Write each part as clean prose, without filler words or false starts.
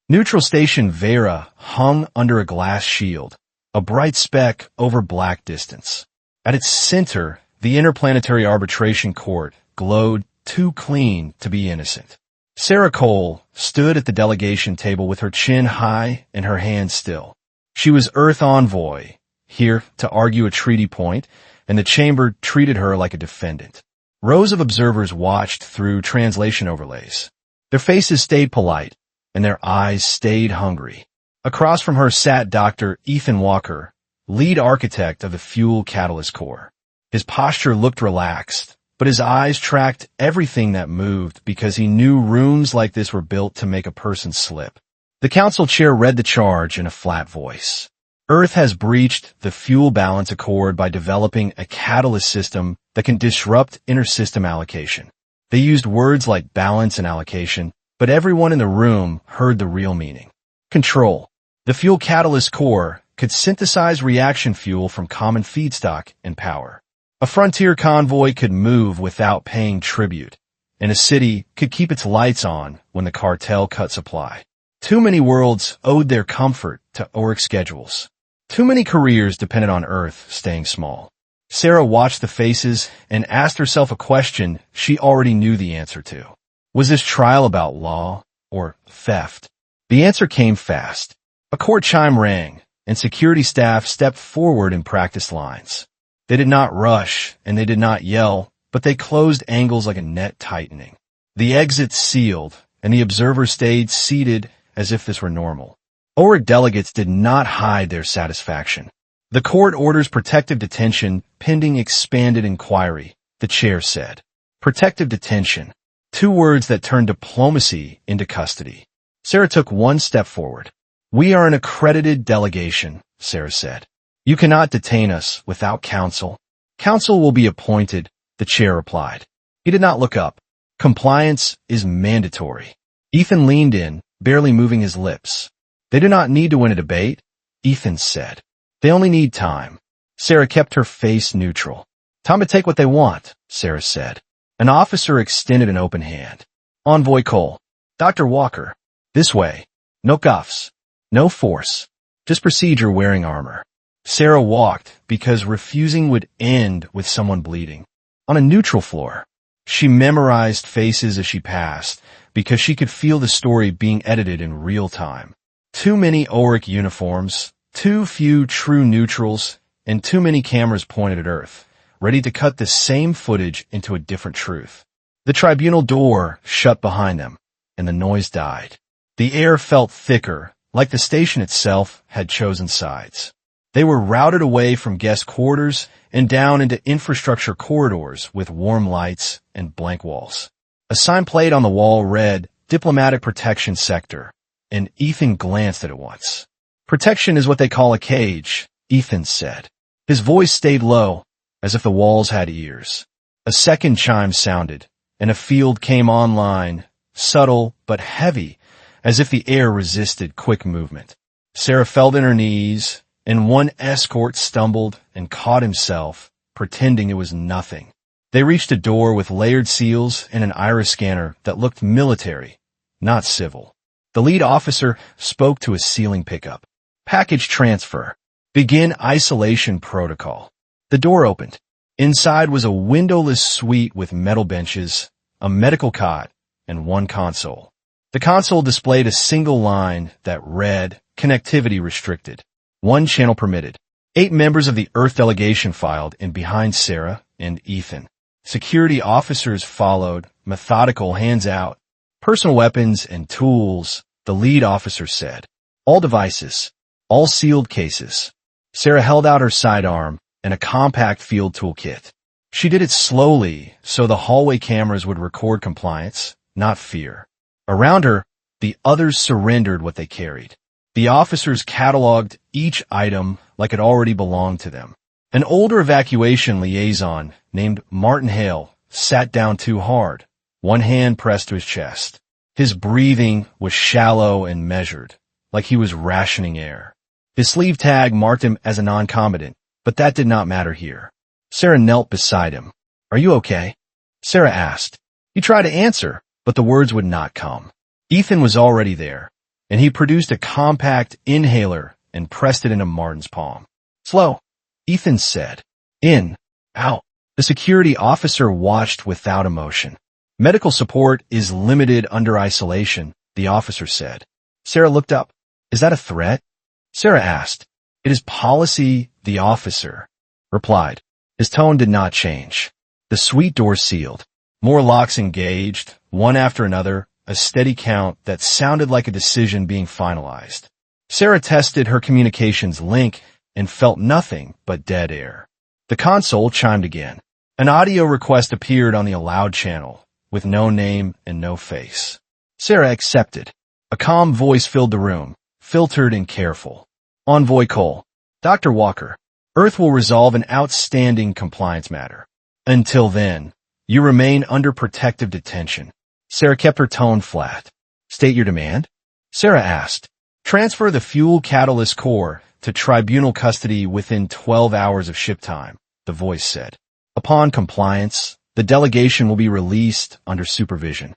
Neutral station Veyra hung under a glass shield, a bright speck over black distance. At its center, the interplanetary arbitration court glowed too clean to be innocent. Sarah Cole stood at the delegation table with her chin high and her hands still. She was Earth envoy, here to argue a treaty point, and the chamber treated her like a defendant. Rows of observers watched through translation overlays. Their faces stayed polite, and their eyes stayed hungry. Across from her sat Dr. Ethan Walker, lead architect of the fuel catalyst core. His posture looked relaxed, but his eyes tracked everything that moved because he knew rooms like this were built to make a person slip. The council chair read the charge in a flat voice. Earth has breached the fuel balance accord by developing a catalyst system that can disrupt inter-system allocation. They used words like balance and allocation, but everyone in the room heard the real meaning. Control. The fuel catalyst core could synthesize reaction fuel from common feedstock and power. A frontier convoy could move without paying tribute, and a city could keep its lights on when the cartel cut supply. Too many worlds owed their comfort to Oric schedules. Too many careers depended on Earth staying small. Sarah watched the faces and asked herself a question she already knew the answer to. Was this trial about law or theft? The answer came fast. A court chime rang, and security staff stepped forward in practice lines. They did not rush, and they did not yell, but they closed angles like a net tightening. The exits sealed, and the observers stayed seated as if this were normal. Oric delegates did not hide their satisfaction. The court orders protective detention pending expanded inquiry, the chair said. Protective detention. Two words that turned diplomacy into custody. Sarah took one step forward. We are an accredited delegation, Sarah said. You cannot detain us without counsel. Counsel will be appointed, the chair replied. He did not look up. Compliance is mandatory. Ethan leaned in, barely moving his lips. They do not need to win a debate, Ethan said. They only need time. Sarah kept her face neutral. Time to take what they want, Sarah said. An officer extended an open hand. Envoy Cole. Dr. Walker. This way. No cuffs. No force. Just procedure wearing armor. Sarah walked because refusing would end with someone bleeding. On a neutral floor. She memorized faces as she passed because she could feel the story being edited in real time. Too many Oric uniforms, too few true neutrals, and too many cameras pointed at Earth, ready to cut the same footage into a different truth. The tribunal door shut behind them, and the noise died. The air felt thicker, like the station itself had chosen sides. They were routed away from guest quarters and down into infrastructure corridors with warm lights and blank walls. A sign plate on the wall read, Diplomatic Protection Sector, and Ethan glanced at it once. Protection is what they call a cage, Ethan said. His voice stayed low, as if the walls had ears. A second chime sounded, and a field came online, subtle but heavy, as if the air resisted quick movement. Sarah fell on her knees, and one escort stumbled and caught himself, pretending it was nothing. They reached a door with layered seals and an iris scanner that looked military, not civil. The lead officer spoke to a ceiling pickup. Package transfer. Begin isolation protocol. The door opened. Inside was a windowless suite with metal benches, a medical cot, and one console. The console displayed a single line that read, Connectivity restricted. One channel permitted. 8 members of the Earth delegation filed in behind Sarah and Ethan. Security officers followed, methodical, hands out. Personal weapons and tools, the lead officer said. All devices. All sealed cases. Sarah held out her sidearm and a compact field toolkit. She did it slowly so the hallway cameras would record compliance, not fear. Around her, the others surrendered what they carried. The officers cataloged each item like it already belonged to them. An older evacuation liaison named Martin Hale sat down too hard, one hand pressed to his chest. His breathing was shallow and measured, like he was rationing air. His sleeve tag marked him as a non-combatant, but that did not matter here. Sarah knelt beside him. Are you okay? Sarah asked. He tried to answer, but the words would not come. Ethan was already there. and he produced a compact inhaler and pressed it into Martin's palm. Slow, Ethan said. In, out. The security officer watched without emotion. Medical support is limited under isolation, the officer said. Sarah looked up. Is that a threat? Sarah asked. It is policy, the officer replied. His tone did not change. The suite door sealed. More locks engaged, one after another, a steady count that sounded like a decision being finalized. Sarah tested her communications link and felt nothing but dead air. The console chimed again. An audio request appeared on the allowed channel, with no name and no face. Sarah accepted. A calm voice filled the room, filtered and careful. Envoy Cole. Dr. Walker. Earth will resolve an outstanding compliance matter. Until then, you remain under protective detention. Sarah kept her tone flat. State your demand? Sarah asked. Transfer the fuel catalyst core to tribunal custody within 12 hours of ship time, the voice said. Upon compliance, the delegation will be released under supervision.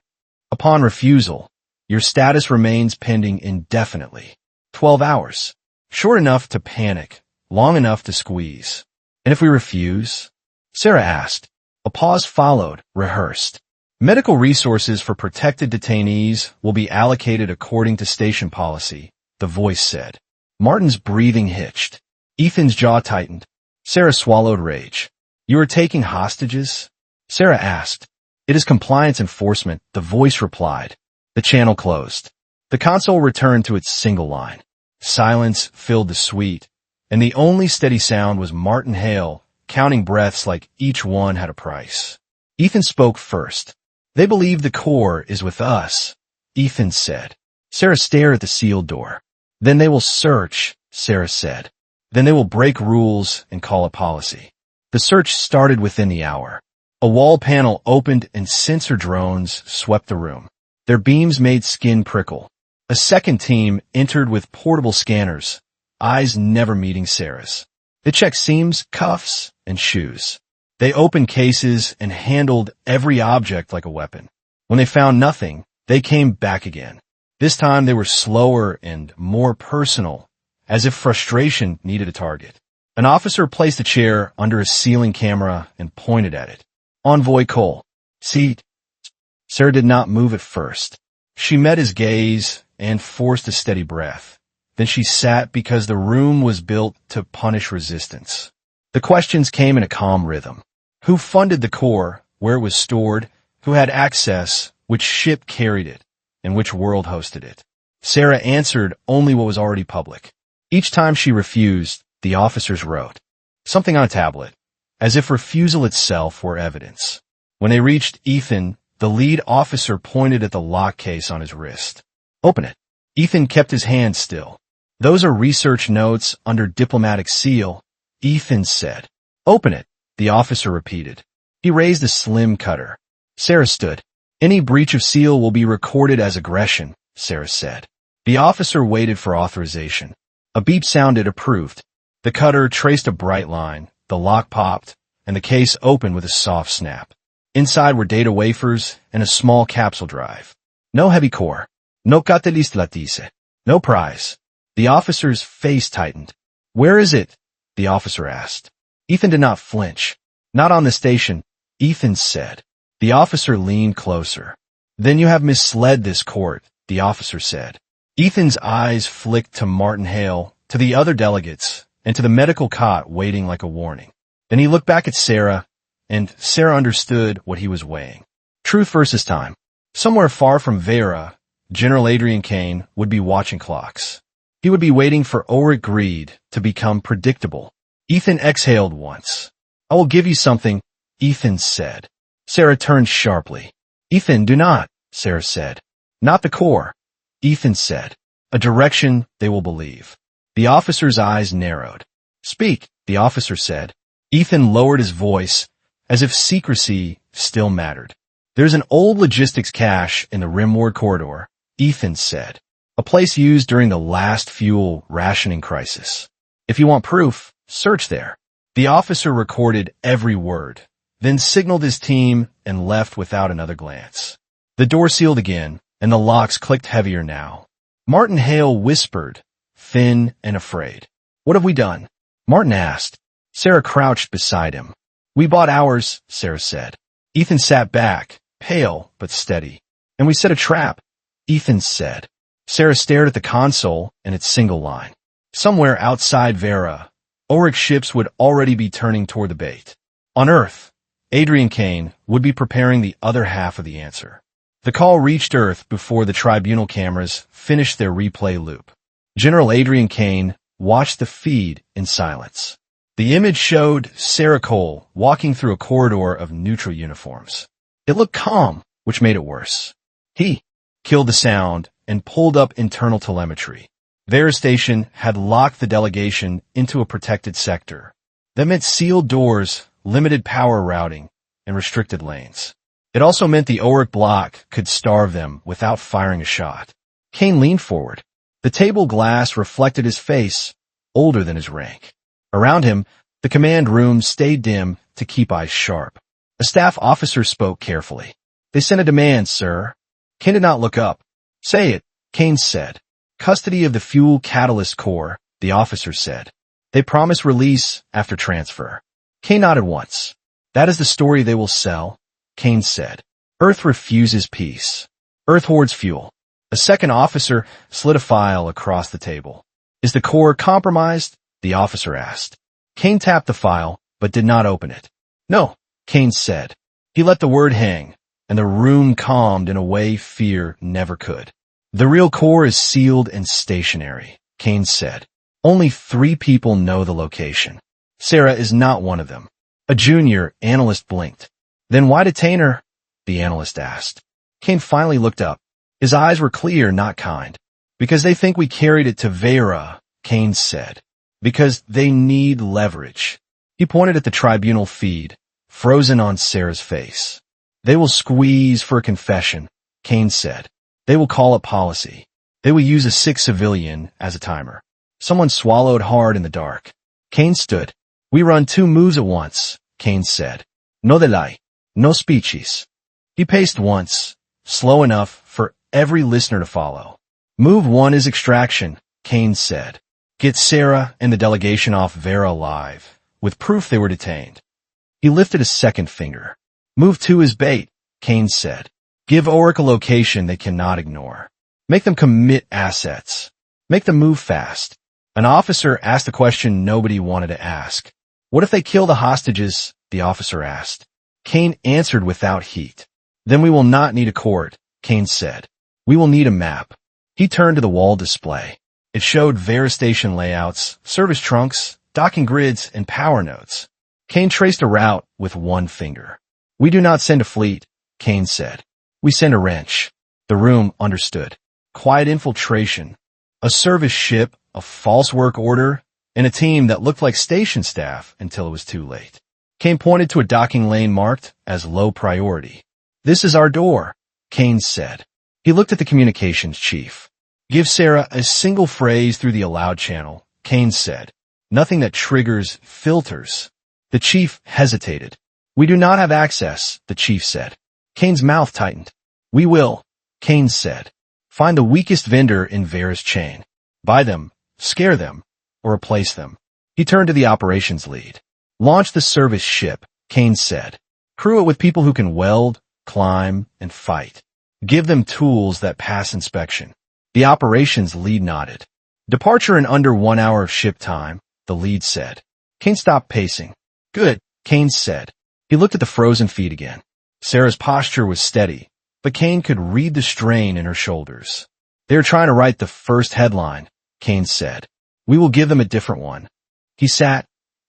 Upon refusal, your status remains pending indefinitely. 12 hours. Short enough to panic, long enough to squeeze. And if we refuse? Sarah asked. A pause followed, rehearsed. Medical resources for protected detainees will be allocated according to station policy, the voice said. Martin's breathing hitched. Ethan's jaw tightened. Sarah swallowed rage. You are taking hostages? Sarah asked. It is compliance enforcement, the voice replied. The channel closed. The console returned to its single line. Silence filled the suite, and the only steady sound was Martin Hale, counting breaths like each one had a price. Ethan spoke first. They believe the core is with us, Ethan said. Sarah stared at the sealed door. Then they will search, Sarah said. Then they will break rules and call it policy. The search started within the hour. A wall panel opened and sensor drones swept the room. Their beams made skin prickle. A second team entered with portable scanners, eyes never meeting Sarah's. They checked seams, cuffs, and shoes. They opened cases and handled every object like a weapon. When they found nothing, they came back again. This time they were slower and more personal, as if frustration needed a target. An officer placed a chair under a ceiling camera and pointed at it. Envoy Cole. Seat. Sarah did not move at first. She met his gaze and forced a steady breath. Then she sat because the room was built to punish resistance. The questions came in a calm rhythm. Who funded the core, where it was stored, who had access, which ship carried it, and which world hosted it? Sarah answered only what was already public. Each time she refused, the officers wrote something on a tablet, as if refusal itself were evidence. When they reached Ethan, the lead officer pointed at the lock case on his wrist. Open it. Ethan kept his hand still. Those are research notes under diplomatic seal, Ethan said. Open it, the officer repeated. He raised a slim cutter. Sarah stood. Any breach of seal will be recorded as aggression, Sarah said. The officer waited for authorization. A beep sounded approved. The cutter traced a bright line, the lock popped, and the case opened with a soft snap. Inside were data wafers and a small capsule drive. No heavy core. No catalyst lattice. No prize. The officer's face tightened. Where is it? The officer asked. Ethan did not flinch. Not on the station, Ethan said. The officer leaned closer. Then you have misled this court, the officer said. Ethan's eyes flicked to Martin Hale, to the other delegates, and to the medical cot waiting like a warning. Then he looked back at Sarah, and Sarah understood what he was weighing. Truth versus time. Somewhere far from Veyra, General Adrian Kane would be watching clocks. He would be waiting for Oric greed to become predictable. Ethan exhaled once. I will give you something, Ethan said. Sarah turned sharply. Ethan, do not, Sarah said. Not the core, Ethan said. A direction they will believe. The officer's eyes narrowed. Speak, the officer said. Ethan lowered his voice, as if secrecy still mattered. There's an old logistics cache in the Rimward corridor, Ethan said. A place used during the last fuel rationing crisis. If you want proof, search there. The officer recorded every word, then signaled his team and left without another glance. The door sealed again, and the locks clicked heavier now. Martin Hale whispered, thin and afraid. What have we done? Martin asked. Sarah crouched beside him. We bought ours, Sarah said. Ethan sat back, pale but steady. And we set a trap, Ethan said. Sarah stared at the console and its single line. Somewhere outside Veyra, Oric ships would already be turning toward the bait. On Earth, Adrian Kane would be preparing the other half of the answer. The call reached Earth before the tribunal cameras finished their replay loop. General Adrian Kane watched the feed in silence. The image showed Sarah Cole walking through a corridor of neutral uniforms. It looked calm, which made it worse. He killed the sound and pulled up internal telemetry. Veyra Station had locked the delegation into a protected sector. That meant sealed doors, limited power routing, and restricted lanes. It also meant the Oric Bloc could starve them without firing a shot. Kane leaned forward. The table glass reflected his face, older than his rank. Around him, the command room stayed dim to keep eyes sharp. A staff officer spoke carefully. They sent a demand, sir. Kane did not look up. Say it, Kane said. Custody of the fuel catalyst core, the officer said. They promise release after transfer. Kane nodded once. That is the story they will sell, Kane said. Earth refuses peace. Earth hoards fuel. A second officer slid a file across the table. Is the core compromised? The officer asked. Kane tapped the file, but did not open it. No, Kane said. He let the word hang, and the room calmed in a way fear never could. The real core is sealed and stationary, Kane said. Only 3 people know the location. Sarah is not one of them. A junior analyst blinked. Then why detain her? The analyst asked. Kane finally looked up. His eyes were clear, not kind. Because they think we carried it to Veyra, Kane said. Because they need leverage. He pointed at the tribunal feed, frozen on Sarah's face. They will squeeze for a confession, Kane said. They will call it policy. They will use a sick civilian as a timer. Someone swallowed hard in the dark. Kane stood. We run 2 moves at once, Kane said. No delay. No speeches. He paced once, slow enough for every listener to follow. Move 1 is extraction, Kane said. Get Sarah and the delegation off Veyra alive, with proof they were detained. He lifted a second finger. Move 2 is bait, Kane said. Give Oric a location they cannot ignore. Make them commit assets. Make them move fast. An officer asked a question nobody wanted to ask. What if they kill the hostages? The officer asked. Kane answered without heat. Then we will not need a court, Kane said. We will need a map. He turned to the wall display. It showed Veyra Station layouts, service trunks, docking grids, and power nodes. Kane traced a route with 1 finger. We do not send a fleet, Kane said. We send a wrench. The room understood. Quiet infiltration. A service ship, a false work order, and a team that looked like station staff until it was too late. Kane pointed to a docking lane marked as low priority. This is our door, Kane said. He looked at the communications chief. Give Sarah a single phrase through the allowed channel, Kane said. Nothing that triggers filters. The chief hesitated. We do not have access, the chief said. Kane's mouth tightened. We will, Kane said. Find the weakest vendor in Veyra's chain. Buy them, scare them, or replace them. He turned to the operations lead. Launch the service ship, Kane said. Crew it with people who can weld, climb, and fight. Give them tools that pass inspection. The operations lead nodded. Departure in under 1 hour of ship time, the lead said. Kane stopped pacing. Good, Kane said. He looked at the frozen feet again. Sarah's posture was steady, but Kane could read the strain in her shoulders. They are trying to write the first headline, Kane said. We will give them a different one. He sat,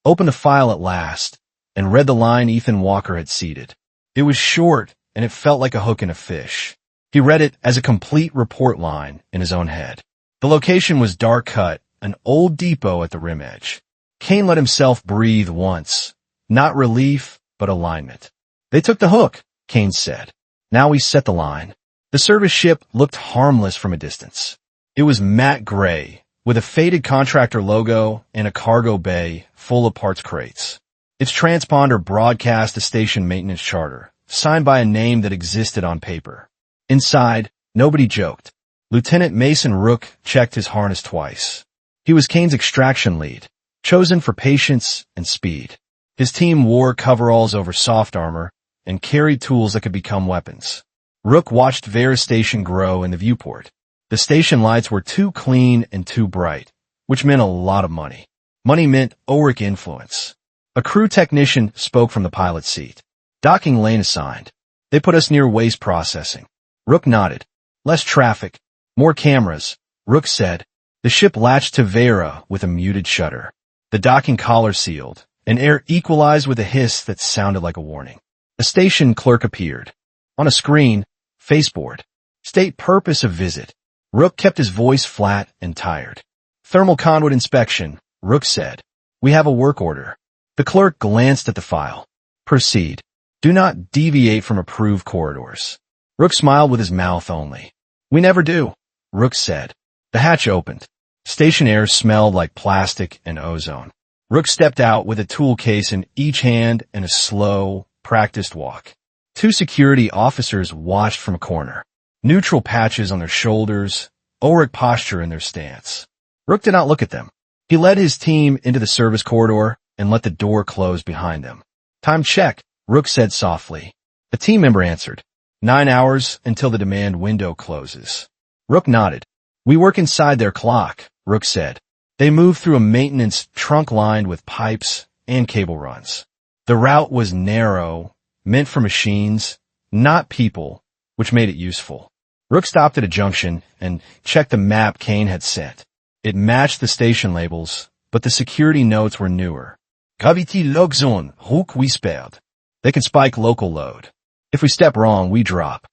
opened the file at last, and read the line Ethan Walker had seeded. It was short, and it felt like a hook in a fish. He read it as a complete report line in his own head. The location was dark cut, an old depot at the rim edge. Kane let himself breathe once. Not relief, but alignment. They took the hook, Kane said. Now we set the line. The service ship looked harmless from a distance. It was matte gray, with a faded contractor logo and a cargo bay full of parts crates. Its transponder broadcast a station maintenance charter, signed by a name that existed on paper. Inside, nobody joked. Lieutenant Mason Rook checked his harness twice. He was Kane's extraction lead, chosen for patience and speed. His team wore coveralls over soft armor and carried tools that could become weapons. Rook watched Veyra Station grow in the viewport. The station lights were too clean and too bright, which meant a lot of money. Money meant Oric influence. A crew technician spoke from the pilot's seat. Docking lane assigned. They put us near waste processing. Rook nodded. Less traffic. More cameras. Rook said. The ship latched to Veyra with a muted shudder. The docking collar sealed, and air equalized with a hiss that sounded like a warning. A station clerk appeared. On a screen, faceboard. State purpose of visit. Rook kept his voice flat and tired. Thermal conduit inspection, Rook said. We have a work order. The clerk glanced at the file. Proceed. Do not deviate from approved corridors. Rook smiled with his mouth only. We never do, Rook said. The hatch opened. Station air smelled like plastic and ozone. Rook stepped out with a tool case in each hand and a slow, practiced walk. Two security officers watched from a corner. Neutral patches on their shoulders, Oric posture in their stance. Rook did not look at them. He led his team into the service corridor and let the door close behind them. Time check, Rook said softly. A team member answered. 9 hours until the demand window closes. Rook nodded. We work inside their clock, Rook said. They moved through a maintenance trunk lined with pipes and cable runs. The route was narrow, meant for machines, not people, which made it useful. Rook stopped at a junction and checked the map Kane had sent. It matched the station labels, but the security notes were newer. Gravity log zone, Rook whispered. They can spike local load. If we step wrong, we drop.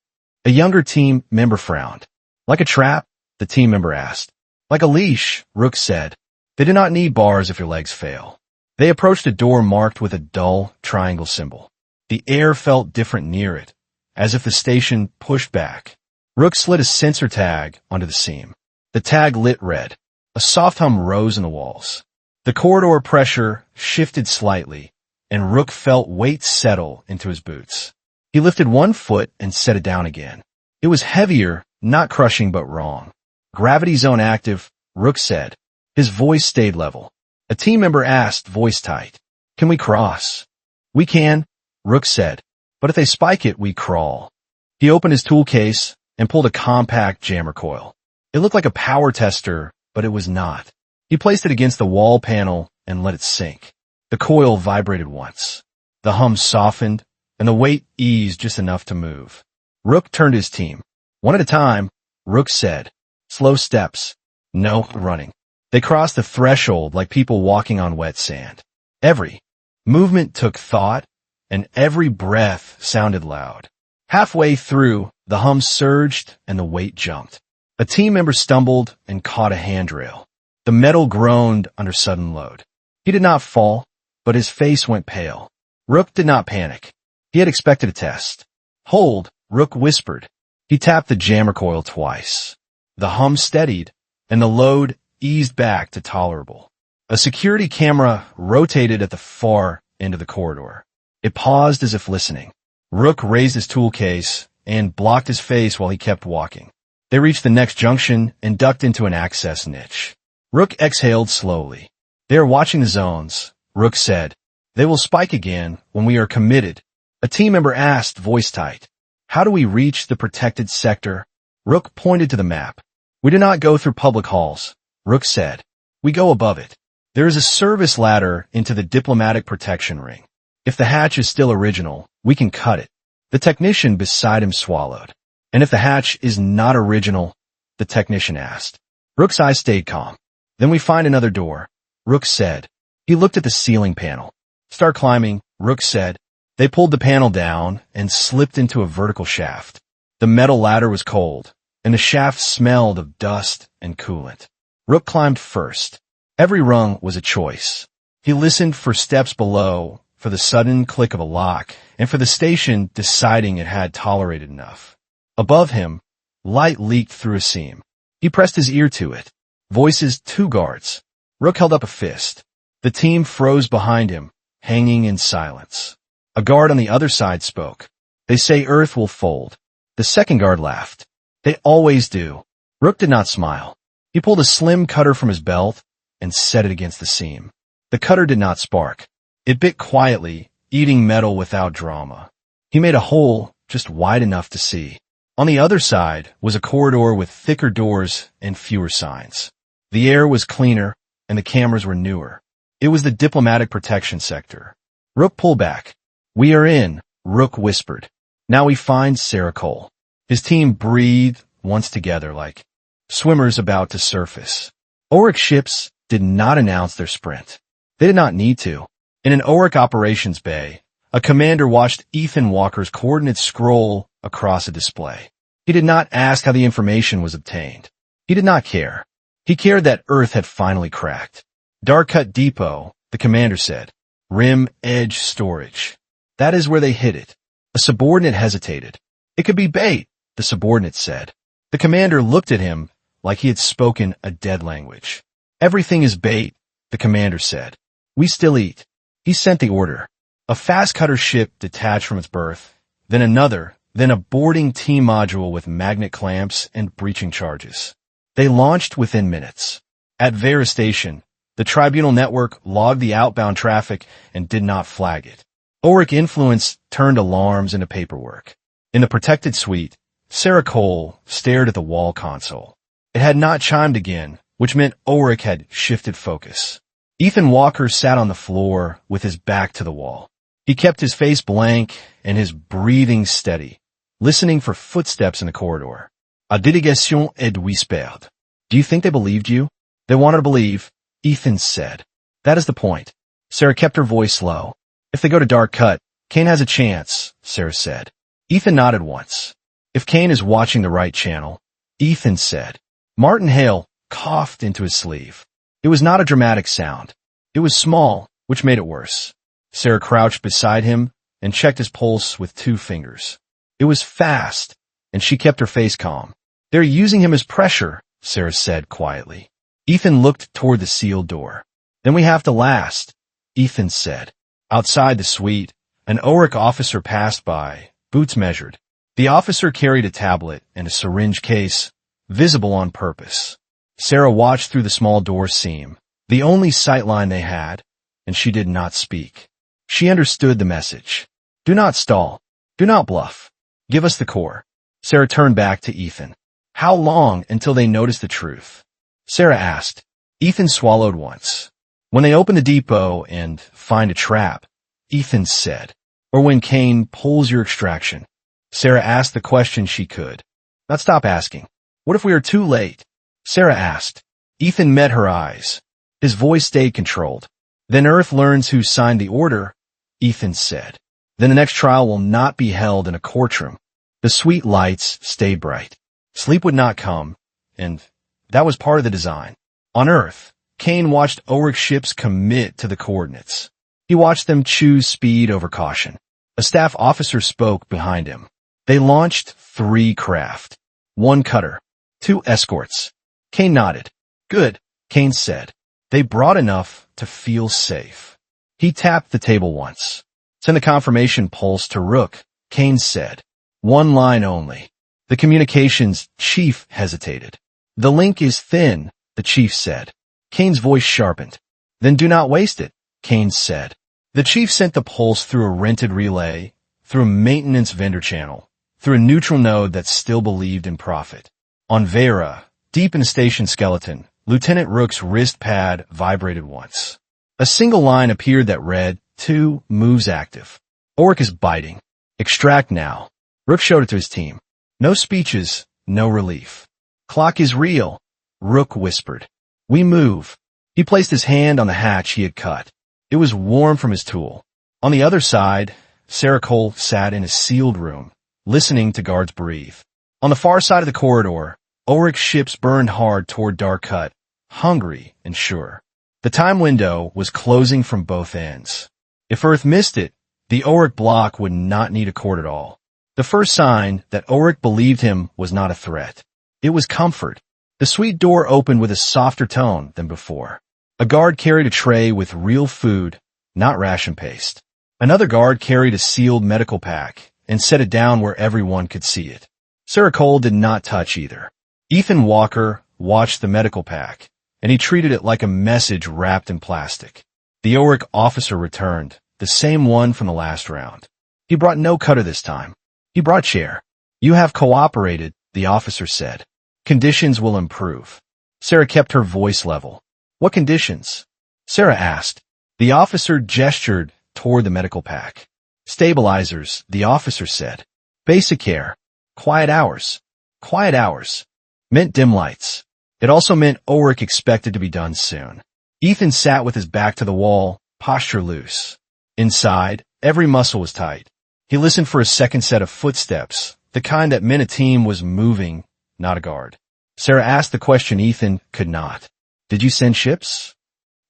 A younger team member frowned. Like a trap? The team member asked. Like a leash, Rook said. They do not need bars if your legs fail. They approached a door marked with a dull triangle symbol. The air felt different near it, as if the station pushed back. Rook slid a sensor tag onto the seam. The tag lit red. A soft hum rose in the walls. The corridor pressure shifted slightly, and Rook felt weight settle into his boots. He lifted one foot and set it down again. It was heavier, not crushing but wrong. Gravity zone active, Rook said. His voice stayed level. A team member asked, voice tight. Can we cross? We can, Rook said. But if they spike it, we crawl. He opened his tool case and pulled a compact jammer coil. It looked like a power tester, but it was not. He placed it against the wall panel and let it sink. The coil vibrated once. The hum softened, and the weight eased just enough to move. Rook turned to his team. One at a time, Rook said. Slow steps. No running. They crossed the threshold like people walking on wet sand. Every movement took thought, and every breath sounded loud. Halfway through, the hum surged and the weight jumped. A team member stumbled and caught a handrail. The metal groaned under sudden load. He did not fall, but his face went pale. Rook did not panic. He had expected a test. Hold, Rook whispered. He tapped the jammer coil twice. The hum steadied, and the load eased back to tolerable. A security camera rotated at the far end of the corridor. It paused as if listening. Rook raised his tool case and blocked his face while he kept walking. They reached the next junction and ducked into an access niche. Rook exhaled slowly. They are watching the zones, Rook said. They will spike again when we are committed. A team member asked, voice tight. How do we reach the protected sector? Rook pointed to the map. We do not go through public halls, Rook said. We go above it. There is a service ladder into the diplomatic protection ring. If the hatch is still original, we can cut it. The technician beside him swallowed. And if the hatch is not original, the technician asked. Rook's eyes stayed calm. Then we find another door, Rook said. He looked at the ceiling panel. Start climbing, Rook said. They pulled the panel down and slipped into a vertical shaft. The metal ladder was cold, and the shaft smelled of dust and coolant. Rook climbed first. Every rung was a choice. He listened for steps below, for the sudden click of a lock, and for the station deciding it had tolerated enough. Above him, light leaked through a seam. He pressed his ear to it. Voices, 2 guards. Rook held up a fist. The team froze behind him, hanging in silence. A guard on the other side spoke. They say Earth will fold. The second guard laughed. They always do. Rook did not smile. He pulled a slim cutter from his belt and set it against the seam. The cutter did not spark. It bit quietly, eating metal without drama. He made a hole just wide enough to see. On the other side was a corridor with thicker doors and fewer signs. The air was cleaner, and the cameras were newer. It was the diplomatic protection sector. Rook pulled back. "We are in," Rook whispered. "Now we find Sarah Cole." His team breathed once together like swimmers about to surface. Oric ships did not announce their sprint. They did not need to. In an Oric operations bay, a commander watched Ethan Walker's coordinates scroll across a display. He did not ask how the information was obtained. He did not care. He cared that Earth had finally cracked. "Dark Cut Depot," the commander said. "Rim edge storage." That is where they hid it. A subordinate hesitated. "It could be bait," the subordinate said. The commander looked at him like he had spoken a dead language. "Everything is bait," the commander said. "We still eat." He sent the order. A fast cutter ship detached from its berth, then another, then a boarding T-module with magnet clamps and breaching charges. They launched within minutes. At Veyra Station, the tribunal network logged the outbound traffic and did not flag it. Oric influence turned alarms into paperwork. In the protected suite, Sarah Cole stared at the wall console. It had not chimed again, which meant Oric had shifted focus. Ethan Walker sat on the floor with his back to the wall. He kept his face blank and his breathing steady, listening for footsteps in the corridor. "A délégation est whispered." "Do you think they believed you?" "They wanted to believe," Ethan said. "That is the point." Sarah kept her voice low. "If they go to Dark Cut, Kane has a chance," Sarah said. Ethan nodded once. "If Kane is watching the right channel," Ethan said. Martin Hale coughed into his sleeve. It was not a dramatic sound. It was small, which made it worse. Sarah crouched beside him and checked his pulse with 2 fingers. It was fast, and she kept her face calm. "They're using him as pressure," Sarah said quietly. Ethan looked toward the sealed door. "Then we have to last," Ethan said. Outside the suite, an Oric officer passed by, boots measured. The officer carried a tablet and a syringe case, visible on purpose. Sarah watched through the small door seam, the only sightline they had, and she did not speak. She understood the message. "Do not stall. Do not bluff. Give us the core." Sarah turned back to Ethan. "How long until they notice the truth?" Sarah asked. Ethan swallowed once. "When they open the depot and find a trap," Ethan said. "Or when Kane pulls your extraction." Sarah asked the question she could. Not stop asking. "What if we are too late?" Sarah asked. Ethan met her eyes. His voice stayed controlled. "Then Earth learns who signed the order," Ethan said. "Then the next trial will not be held in a courtroom." The suite lights stayed bright. Sleep would not come, and that was part of the design. On Earth, Kane watched Oric ships commit to the coordinates. He watched them choose speed over caution. A staff officer spoke behind him. They launched 3 craft. 1 cutter. 2 escorts. Kane nodded. "Good," Kane said. "They brought enough to feel safe." He tapped the table once. "Send the confirmation pulse to Rook," Kane said. 1 line only. The communications chief hesitated. "The link is thin," the chief said. Kane's voice sharpened. "Then do not waste it," Kane said. The chief sent the pulse through a rented relay, through a maintenance vendor channel, through a neutral node that still believed in profit. On Veyra, deep in the station skeleton, Lieutenant Rook's wrist pad vibrated once. A single line appeared that read, "2 moves active." Oric is biting. "Extract now." Rook showed it to his team. No speeches, no relief. "Clock is real," Rook whispered. "We move." He placed his hand on the hatch he had cut. It was warm from his tool. On the other side, Sarah Cole sat in a sealed room, listening to guards breathe. On the far side of the corridor, Oric's ships burned hard toward Dark Cut, hungry and sure. The time window was closing from both ends. If Earth missed it, the Oric Bloc would not need a court at all. The first sign that Oric believed him was not a threat. It was comfort. The suite door opened with a softer tone than before. A guard carried a tray with real food, not ration paste. Another guard carried a sealed medical pack and set it down where everyone could see it. Sarah Cole did not touch either. Ethan Walker watched the medical pack, and he treated it like a message wrapped in plastic. The Oric officer returned, the same one from the last round. He brought no cutter this time. He brought chair. You have cooperated, the officer said. Conditions will improve. Sarah kept her voice level. What conditions? Sarah asked. The officer gestured toward the medical pack. Stabilizers, the officer said. Basic care. Quiet hours. Quiet hours. Meant dim lights. It also meant Oric expected to be done soon. Ethan sat with his back to the wall, posture loose. Inside, every muscle was tight. He listened for a second set of footsteps, the kind that meant a team was moving, not a guard. Sarah asked the question Ethan could not. Did you send ships?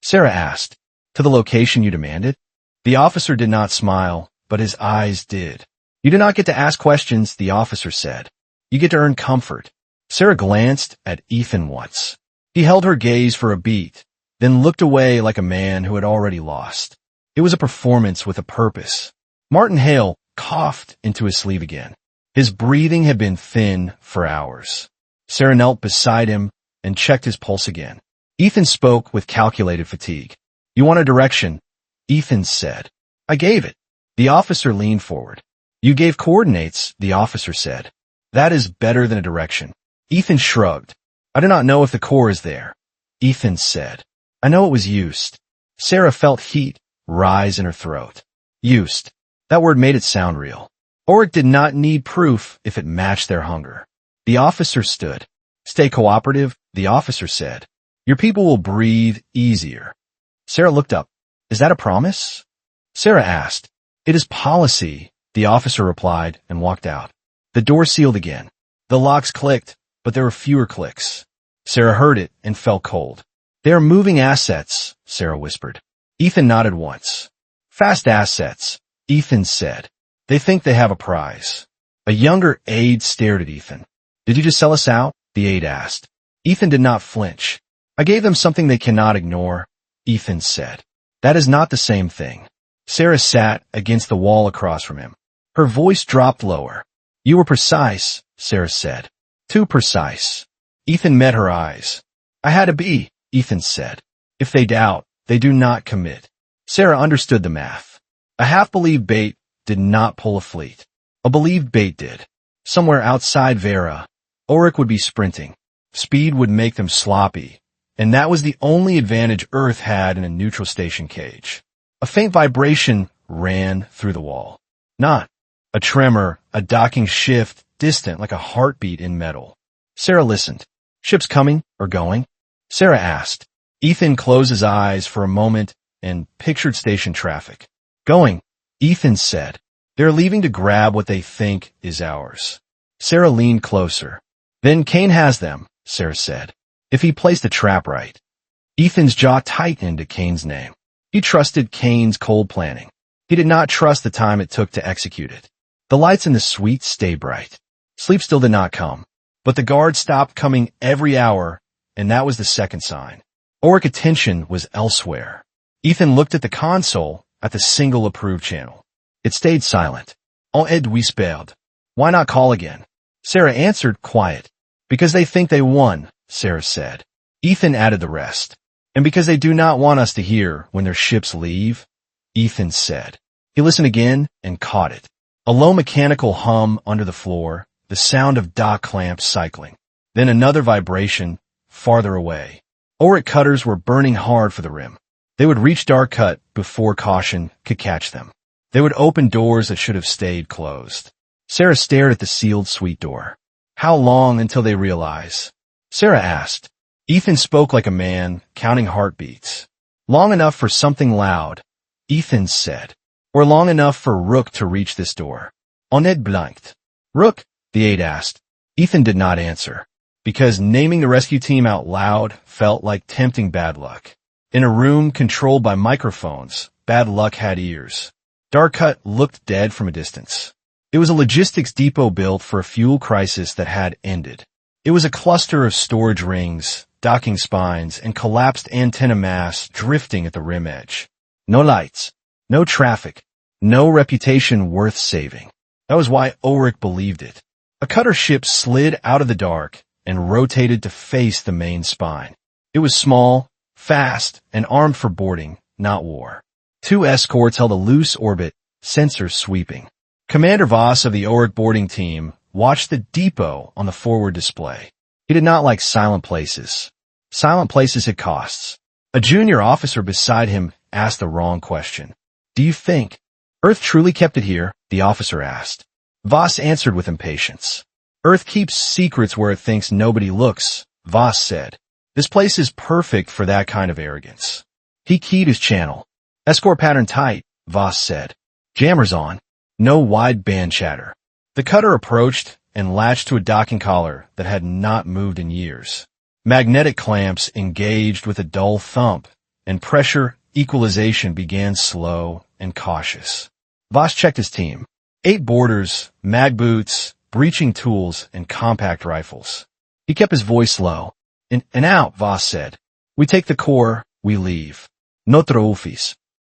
Sarah asked. To the location you demanded? The officer did not smile, but his eyes did. You do not get to ask questions, the officer said. You get to earn comfort. Sarah glanced at Ethan once. He held her gaze for a beat, then looked away like a man who had already lost. It was a performance with a purpose. Martin Hale coughed into his sleeve again. His breathing had been thin for hours. Sarah knelt beside him and checked his pulse again. Ethan spoke with calculated fatigue. You want a direction? Ethan said. I gave it. The officer leaned forward. You gave coordinates, the officer said. That is better than a direction. Ethan shrugged. I do not know if the core is there. Ethan said. I know it was used. Sarah felt heat rise in her throat. Used. That word made it sound real. Oric did not need proof if it matched their hunger. The officer stood. Stay cooperative, the officer said. Your people will breathe easier. Sarah looked up. Is that a promise? Sarah asked. It is policy, the officer replied and walked out. The door sealed again. The locks clicked, but there were fewer clicks. Sarah heard it and felt cold. They are moving assets, Sarah whispered. Ethan nodded once. Fast assets, Ethan said. They think they have a prize. A younger aide stared at Ethan. Did you just sell us out? The aide asked. Ethan did not flinch. I gave them something they cannot ignore, Ethan said. That is not the same thing. Sarah sat against the wall across from him. Her voice dropped lower. You were precise, Sarah said. Too precise. Ethan met her eyes. I had to be, Ethan said. If they doubt, they do not commit. Sarah understood the math. A half-believed bait did not pull a fleet. A believed bait did. Somewhere outside Veyra, Oric would be sprinting. Speed would make them sloppy, and that was the only advantage Earth had in a neutral station cage. A faint vibration ran through the wall. Not a tremor, a docking shift, distant like a heartbeat in metal. Sarah listened. Ships coming or going? Sarah asked. Ethan closed his eyes for a moment and pictured station traffic. Going, Ethan said. They're leaving to grab what they think is ours. Sarah leaned closer. Then Kane has them, Sarah said. If he placed the trap right. Ethan's jaw tightened at Kane's name. He trusted Kane's cold planning. He did not trust the time it took to execute it. The lights in the suite stayed bright. Sleep still did not come, but the guards stopped coming every hour, and that was the second sign. Oric attention was elsewhere. Ethan looked at the console, at the single approved channel. It stayed silent. On est whispered. Why not call again? Sarah answered, quiet. Because they think they won, Sarah said. Ethan added the rest. And because they do not want us to hear when their ships leave, Ethan said. He listened again and caught it. A low mechanical hum under the floor, the sound of dock clamps cycling. Then another vibration, farther away. Oric cutters were burning hard for the rim. They would reach dark cut before caution could catch them. They would open doors that should have stayed closed. Sarah stared at the sealed suite door. How long until they realize? Sarah asked. Ethan spoke like a man, counting heartbeats. Long enough for something loud, Ethan said. Or long enough for Rook to reach this door. Oned blanked. Rook? The aide asked. Ethan did not answer, because naming the rescue team out loud felt like tempting bad luck. In a room controlled by microphones, bad luck had ears. Darkcut looked dead from a distance. It was a logistics depot built for a fuel crisis that had ended. It was a cluster of storage rings, docking spines, and collapsed antenna masts drifting at the rim edge. No lights, no traffic, no reputation worth saving. That was why Oric believed it. A cutter ship slid out of the dark and rotated to face the main spine. It was small, fast, and armed for boarding, not war. 2 escorts held a loose orbit, sensors sweeping. Commander Voss of the Oric boarding team watched the depot on the forward display. He did not like silent places. Silent places had costs. A junior officer beside him asked the wrong question. "Do you think Earth truly kept it here?" the officer asked. Voss answered with impatience. "Earth keeps secrets where it thinks nobody looks," Voss said. "This place is perfect for that kind of arrogance." He keyed his channel. "Escort pattern tight," Voss said. "Jammers on." No wideband chatter. The cutter approached and latched to a docking collar that had not moved in years. Magnetic clamps engaged with a dull thump, and pressure equalization began slow and cautious. Voss checked his team. 8 boarders, mag boots, breaching tools, and compact rifles. He kept his voice low. In and out, Voss said. "We take the core, we leave. Notre office."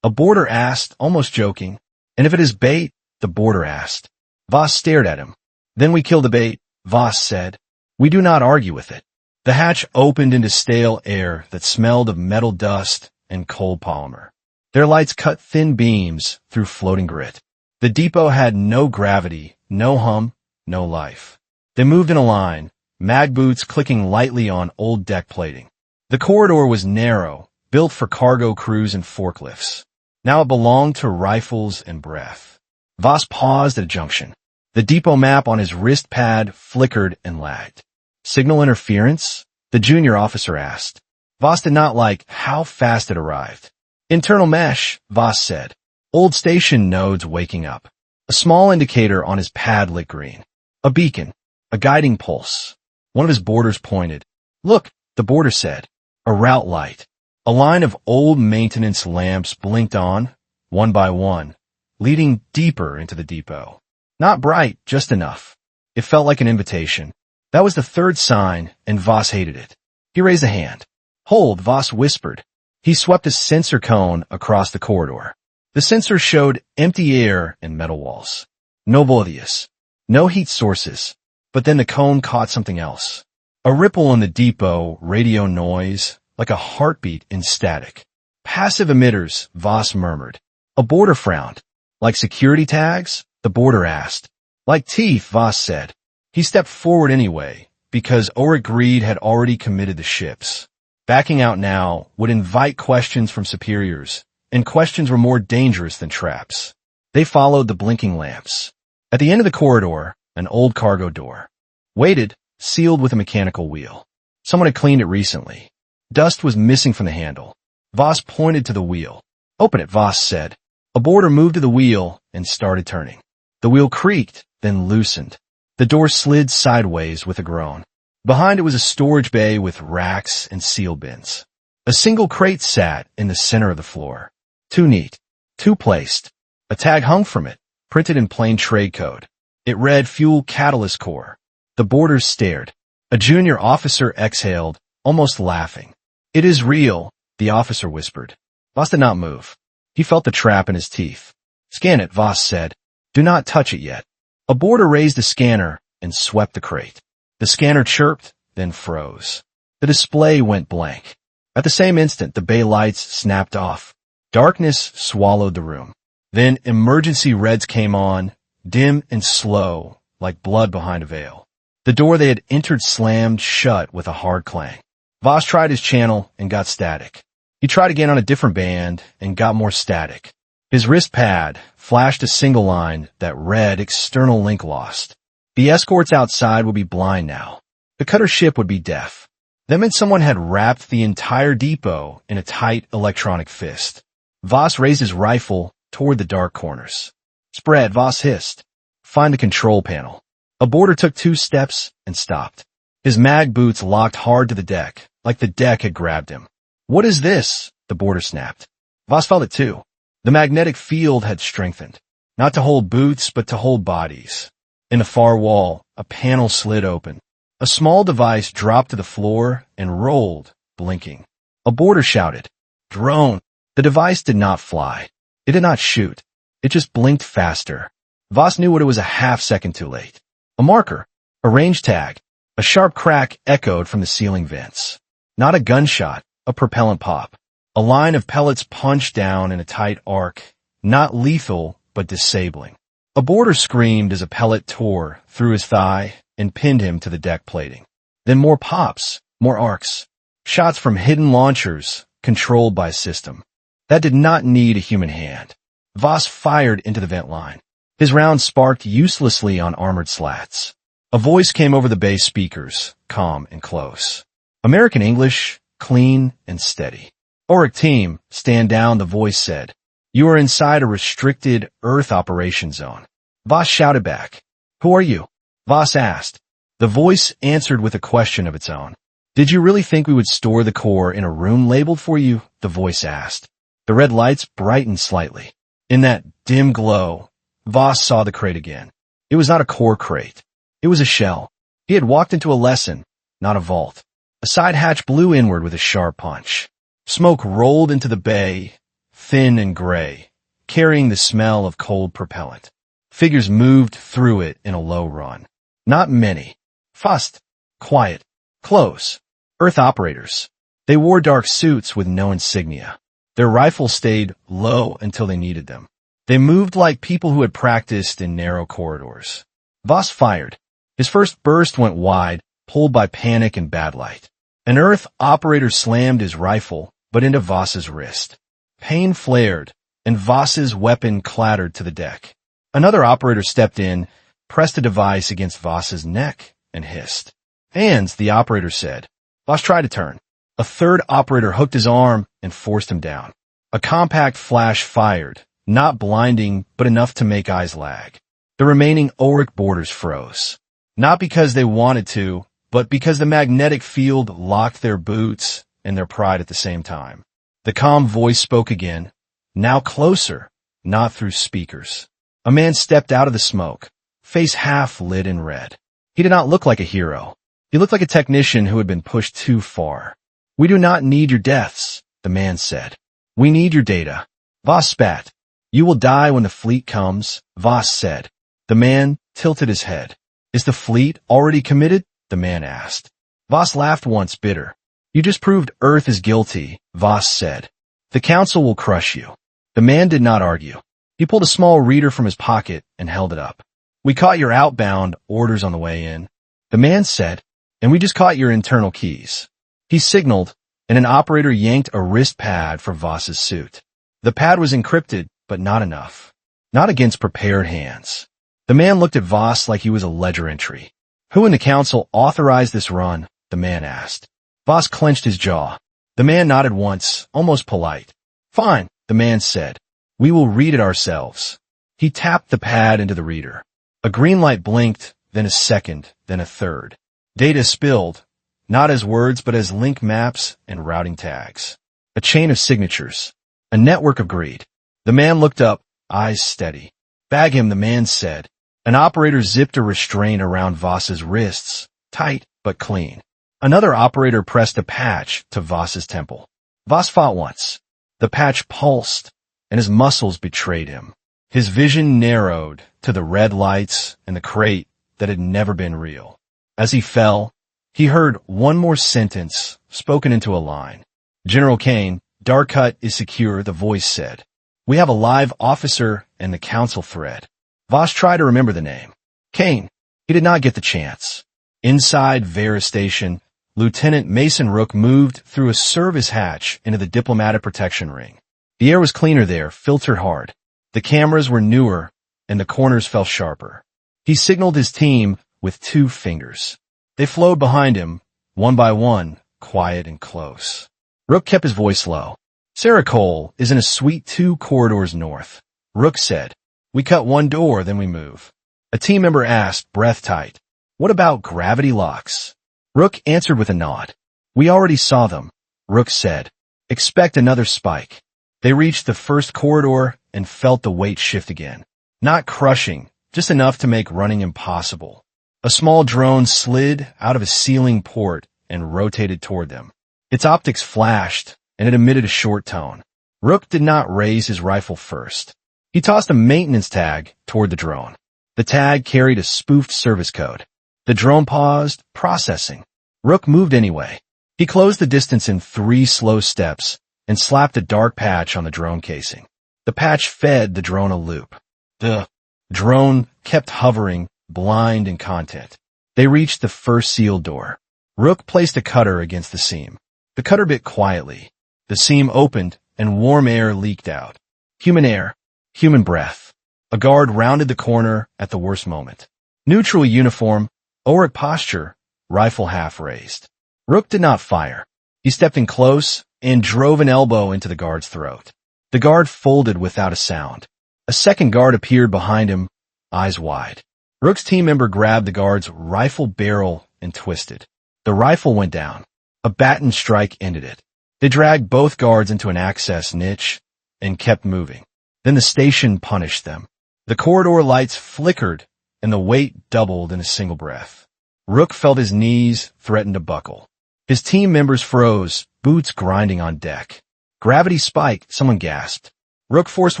A boarder asked, almost joking. "And if it is bait?" the boarder asked. Voss stared at him. "Then we kill the bait," Voss said. "We do not argue with it." The hatch opened into stale air that smelled of metal dust and cold polymer. Their lights cut thin beams through floating grit. The depot had no gravity, no hum, no life. They moved in a line, mag boots clicking lightly on old deck plating. The corridor was narrow, built for cargo crews and forklifts. Now it belonged to rifles and breath. Voss paused at a junction. The depot map on his wrist pad flickered and lagged. "Signal interference?" the junior officer asked. Voss did not like how fast it arrived. "Internal mesh," Voss said. Old station nodes waking up. A small indicator on his pad lit green. A beacon. A guiding pulse. One of his boarders pointed. "Look," the boarder said. A route light. A line of old maintenance lamps blinked on, one by one, leading deeper into the depot. Not bright, just enough. It felt like an invitation. That was the 3rd sign, and Voss hated it. He raised a hand. "Hold," Voss whispered. He swept a sensor cone across the corridor. The sensor showed empty air and metal walls. No voltage. No heat sources. But then the cone caught something else. A ripple in the depot, radio noise, like a heartbeat in static. "Passive emitters," Voss murmured. A boarder frowned. "Like security tags?" the boarder asked. "Like teeth," Voss said. He stepped forward anyway, because Oric greed had already committed the ships. Backing out now would invite questions from superiors, and questions were more dangerous than traps. They followed the blinking lamps. At the end of the corridor, an old cargo door. Weighted, sealed with a mechanical wheel. Someone had cleaned it recently. Dust was missing from the handle. Voss pointed to the wheel. "Open it," Voss said. A boarder moved to the wheel and started turning. The wheel creaked, then loosened. The door slid sideways with a groan. Behind it was a storage bay with racks and seal bins. A single crate sat in the center of the floor. Too neat. Too placed. A tag hung from it, printed in plain trade code. It read Fuel Catalyst Core. The boarders stared. A junior officer exhaled, almost laughing. "It is real," the officer whispered. Voss did not move. He felt the trap in his teeth. "Scan it," Voss said. "Do not touch it yet." A boarder raised the scanner and swept the crate. The scanner chirped, then froze. The display went blank. At the same instant, the bay lights snapped off. Darkness swallowed the room. Then emergency reds came on, dim and slow, like blood behind a veil. The door they had entered slammed shut with a hard clang. Voss tried his channel and got static. He tried again on a different band and got more static. His wrist pad flashed a single line that read external link lost. The escorts outside would be blind now. The cutter ship would be deaf. That meant someone had wrapped the entire depot in a tight electronic fist. Voss raised his rifle toward the dark corners. "Spread," Voss hissed. "Find the control panel." A boarder took 2 steps and stopped. His mag boots locked hard to the deck, like the deck had grabbed him. "What is this?" the boarder snapped. Voss felt it too. The magnetic field had strengthened. Not to hold boots, but to hold bodies. In the far wall, a panel slid open. A small device dropped to the floor and rolled, blinking. A boarder shouted, "Drone!" The device did not fly. It did not shoot. It just blinked faster. Voss knew it was a half second too late. A marker. A range tag. A sharp crack echoed from the ceiling vents. Not a gunshot, a propellant pop. A line of pellets punched down in a tight arc, not lethal, but disabling. A boarder screamed as a pellet tore through his thigh and pinned him to the deck plating. Then more pops, more arcs. Shots from hidden launchers, controlled by a system. That did not need a human hand. Voss fired into the vent line. His round sparked uselessly on armored slats. A voice came over the bay speakers, calm and close. American English, clean and steady. Oric team, stand down, the voice said. You are inside a restricted Earth operation zone. Voss shouted back. Who are you? Voss asked. The voice answered with a question of its own. Did you really think we would store the core in a room labeled for you? The voice asked. The red lights brightened slightly. In that dim glow, Voss saw the crate again. It was not a core crate. It was a shell. He had walked into a lesson, not a vault. A side hatch blew inward with a sharp punch. Smoke rolled into the bay, thin and gray, carrying the smell of cold propellant. Figures moved through it in a low run. Not many. Fussed, quiet, close. Earth operators. They wore dark suits with no insignia. Their rifles stayed low until they needed them. They moved like people who had practiced in narrow corridors. Voss fired. His first burst went wide, pulled by panic and bad light. An Earth operator slammed his rifle, but into Voss's wrist. Pain flared, and Voss's weapon clattered to the deck. Another operator stepped in, pressed a device against Voss's neck, and hissed. Hands, the operator said. Voss tried to turn. A third operator hooked his arm and forced him down. A compact flash fired, not blinding, but enough to make eyes lag. The remaining Oric boarders froze. Not because they wanted to, but because the magnetic field locked their boots and their pride at the same time. The calm voice spoke again, now closer, not through speakers. A man stepped out of the smoke, face half lit in red. He did not look like a hero. He looked like a technician who had been pushed too far. We do not need your deaths, the man said. We need your data. Voss spat. You will die when the fleet comes, Voss said. The man tilted his head. Is the fleet already committed? The man asked. Voss laughed once, bitter. You just proved Earth is guilty, Voss said. The council will crush you. The man did not argue. He pulled a small reader from his pocket and held it up. We caught your outbound orders on the way in, the man said, and we just caught your internal keys. He signaled, and an operator yanked a wrist pad for Voss's suit. The pad was encrypted, but not enough. Not against prepared hands. The man looked at Voss like he was a ledger entry. Who in the council authorized this run? The man asked. Voss clenched his jaw. The man nodded once, almost polite. Fine, the man said. We will read it ourselves. He tapped the pad into the reader. A green light blinked, then a second, then a third. Data spilled, not as words but as link maps and routing tags. A chain of signatures. A network of greed. The man looked up, eyes steady. Bag him, the man said. An operator zipped a restraint around Voss's wrists, tight but clean. Another operator pressed a patch to Voss's temple. Voss fought once. The patch pulsed, and his muscles betrayed him. His vision narrowed to the red lights and the crate that had never been real. As he fell, he heard one more sentence spoken into a line. General Kane, Dark Hut is secure, the voice said. We have a live officer and the council thread. Voss tried to remember the name. Kane. He did not get the chance. Inside Veyra Station, Lieutenant Mason Rook moved through a service hatch into the diplomatic protection ring. The air was cleaner there, filtered hard. The cameras were newer, and the corners fell sharper. He signaled his team with 2 fingers. They flowed behind him, one by one, quiet and close. Rook kept his voice low. Sarah Cole is in a suite 2 corridors north. Rook said, We cut 1 door, then we move. A team member asked, breath tight, What about gravity locks? Rook answered with a nod. We already saw them. Rook said, Expect another spike. They reached the first corridor and felt the weight shift again. Not crushing, just enough to make running impossible. A small drone slid out of a ceiling port and rotated toward them. Its optics flashed, and it emitted a short tone. Rook did not raise his rifle first. He tossed a maintenance tag toward the drone. The tag carried a spoofed service code. The drone paused, processing. Rook moved anyway. He closed the distance in 3 slow steps and slapped a dark patch on the drone casing. The patch fed the drone a loop. The drone kept hovering, blind in content. They reached the first sealed door. Rook placed a cutter against the seam. The cutter bit quietly. The seam opened and warm air leaked out. Human air. Human breath. A guard rounded the corner at the worst moment. Neutral uniform, Oric posture, rifle half raised. Rook did not fire. He stepped in close and drove an elbow into the guard's throat. The guard folded without a sound. A second guard appeared behind him, eyes wide. Rook's team member grabbed the guard's rifle barrel and twisted. The rifle went down. A baton strike ended it. They dragged both guards into an access niche and kept moving. Then the station punished them. The corridor lights flickered and the weight doubled in a single breath. Rook felt his knees threaten to buckle. His team members froze, boots grinding on deck. Gravity spiked, someone gasped. Rook forced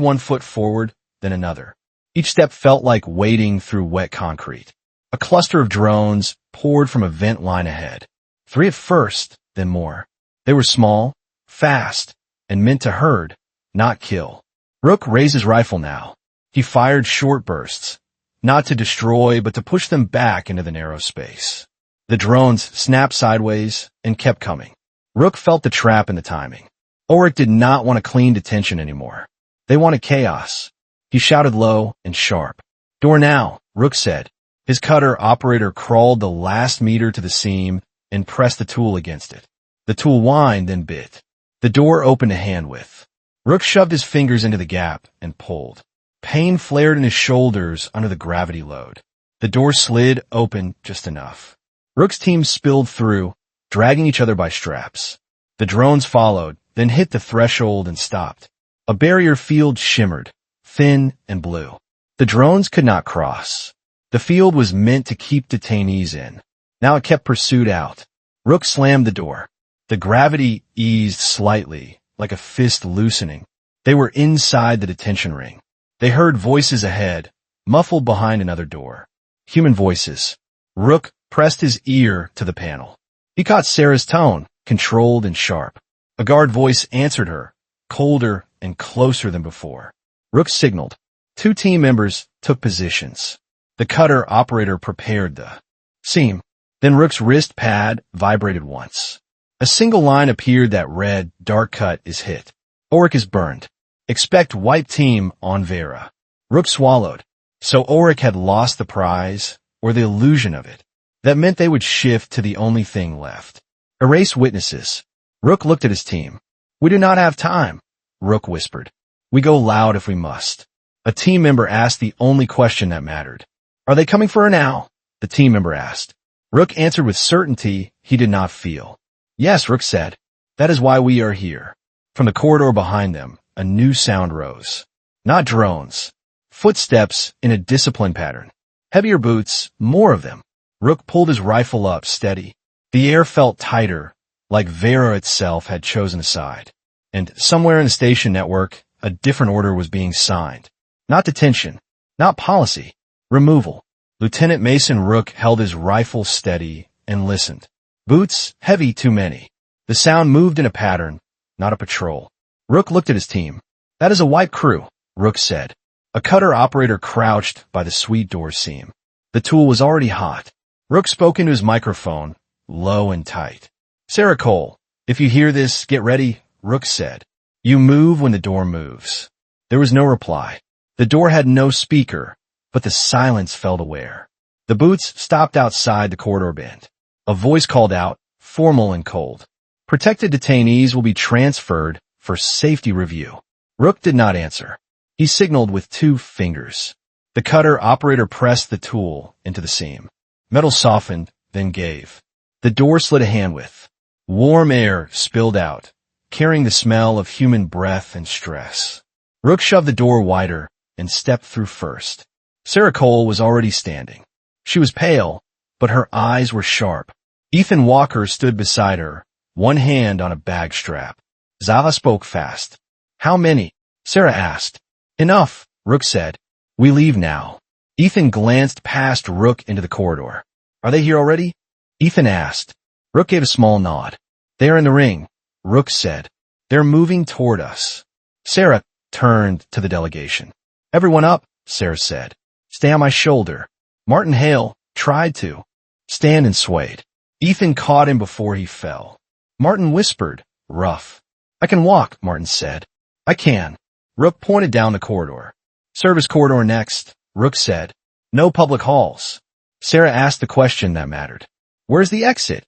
one foot forward, then another. Each step felt like wading through wet concrete. A cluster of drones poured from a vent line ahead. 3 at first, then more. They were small, fast, and meant to herd, not kill. Rook raised his rifle now. He fired short bursts, not to destroy, but to push them back into the narrow space. The drones snapped sideways and kept coming. Rook felt the trap in the timing. Oric did not want a clean detention anymore. They wanted chaos. He shouted low and sharp. Door now, Rook said. His cutter operator crawled the last meter to the seam and pressed the tool against it. The tool whined, then bit. The door opened a hand width. Rook shoved his fingers into the gap and pulled. Pain flared in his shoulders under the gravity load. The door slid open just enough. Rook's team spilled through, dragging each other by straps. The drones followed, then hit the threshold and stopped. A barrier field shimmered, thin and blue. The drones could not cross. The field was meant to keep detainees in. Now it kept pursuit out. Rook slammed the door. The gravity eased slightly, like a fist loosening. They were inside the detention ring. They heard voices ahead, muffled behind another door. Human voices. Rook pressed his ear to the panel. He caught Sarah's tone, controlled and sharp. A guard voice answered her, colder and closer than before. Rook signaled. 2 team members took positions. The cutter operator prepared the seam. Then Rook's wrist pad vibrated once. A single line appeared that read, dark cut is hit. Oric is burned. Expect white team on Veyra. Rook swallowed. So Oric had lost the prize, or the illusion of it. That meant they would shift to the only thing left. Erase witnesses. Rook looked at his team. We do not have time, Rook whispered. We go loud if we must. A team member asked the only question that mattered. Are they coming for her now? The team member asked. Rook answered with certainty he did not feel. Yes, Rook said. That is why we are here. From the corridor behind them, a new sound rose. Not drones. Footsteps in a disciplined pattern. Heavier boots, more of them. Rook pulled his rifle up steady. The air felt tighter, like Veyra itself had chosen a side. And somewhere in the station network, a different order was being signed. Not detention. Not policy. Removal. Lieutenant Mason Rook held his rifle steady and listened. Boots, heavy too many. The sound moved in a pattern, not a patrol. Rook looked at his team. That is a white crew, Rook said. A cutter operator crouched by the suite door seam. The tool was already hot. Rook spoke into his microphone, low and tight. Sarah Cole, if you hear this, get ready, Rook said. You move when the door moves. There was no reply. The door had no speaker, but the silence felt aware. The boots stopped outside the corridor bend. A voice called out, formal and cold. Protected detainees will be transferred for safety review. Rook did not answer. He signaled with 2 fingers. The cutter operator pressed the tool into the seam. Metal softened, then gave. The door slid a hand width. Warm air spilled out, carrying the smell of human breath and stress. Rook shoved the door wider and stepped through first. Sarah Cole was already standing. She was pale, but her eyes were sharp. Ethan Walker stood beside her, one hand on a bag strap. Zava spoke fast. How many? Sarah asked. Enough, Rook said. We leave now. Ethan glanced past Rook into the corridor. Are they here already? Ethan asked. Rook gave a small nod. They are in the ring, Rook said. They're moving toward us. Sarah turned to the delegation. Everyone up, Sarah said. Stay on my shoulder. Martin Hale tried to stand and swayed. Ethan caught him before he fell. Martin whispered, rough. I can walk, Martin said. I can. Rook pointed down the corridor. Service corridor next, Rook said. No public halls. Sarah asked the question that mattered. Where's the exit?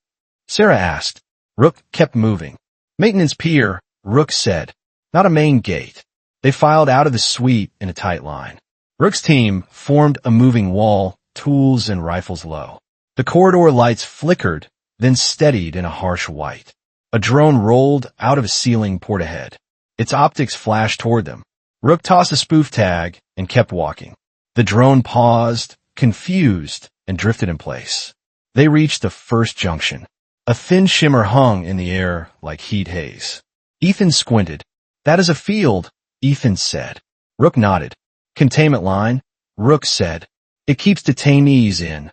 Sarah asked. Rook kept moving. Maintenance pier, Rook said. Not a main gate. They filed out of the suite in a tight line. Rook's team formed a moving wall, tools and rifles low. The corridor lights flickered, then steadied in a harsh white. A drone rolled out of a ceiling port ahead. Its optics flashed toward them. Rook tossed a spoof tag and kept walking. The drone paused, confused, and drifted in place. They reached the first junction. A thin shimmer hung in the air like heat haze. Ethan squinted. That is a field, Ethan said. Rook nodded. Containment line, Rook said. It keeps detainees in.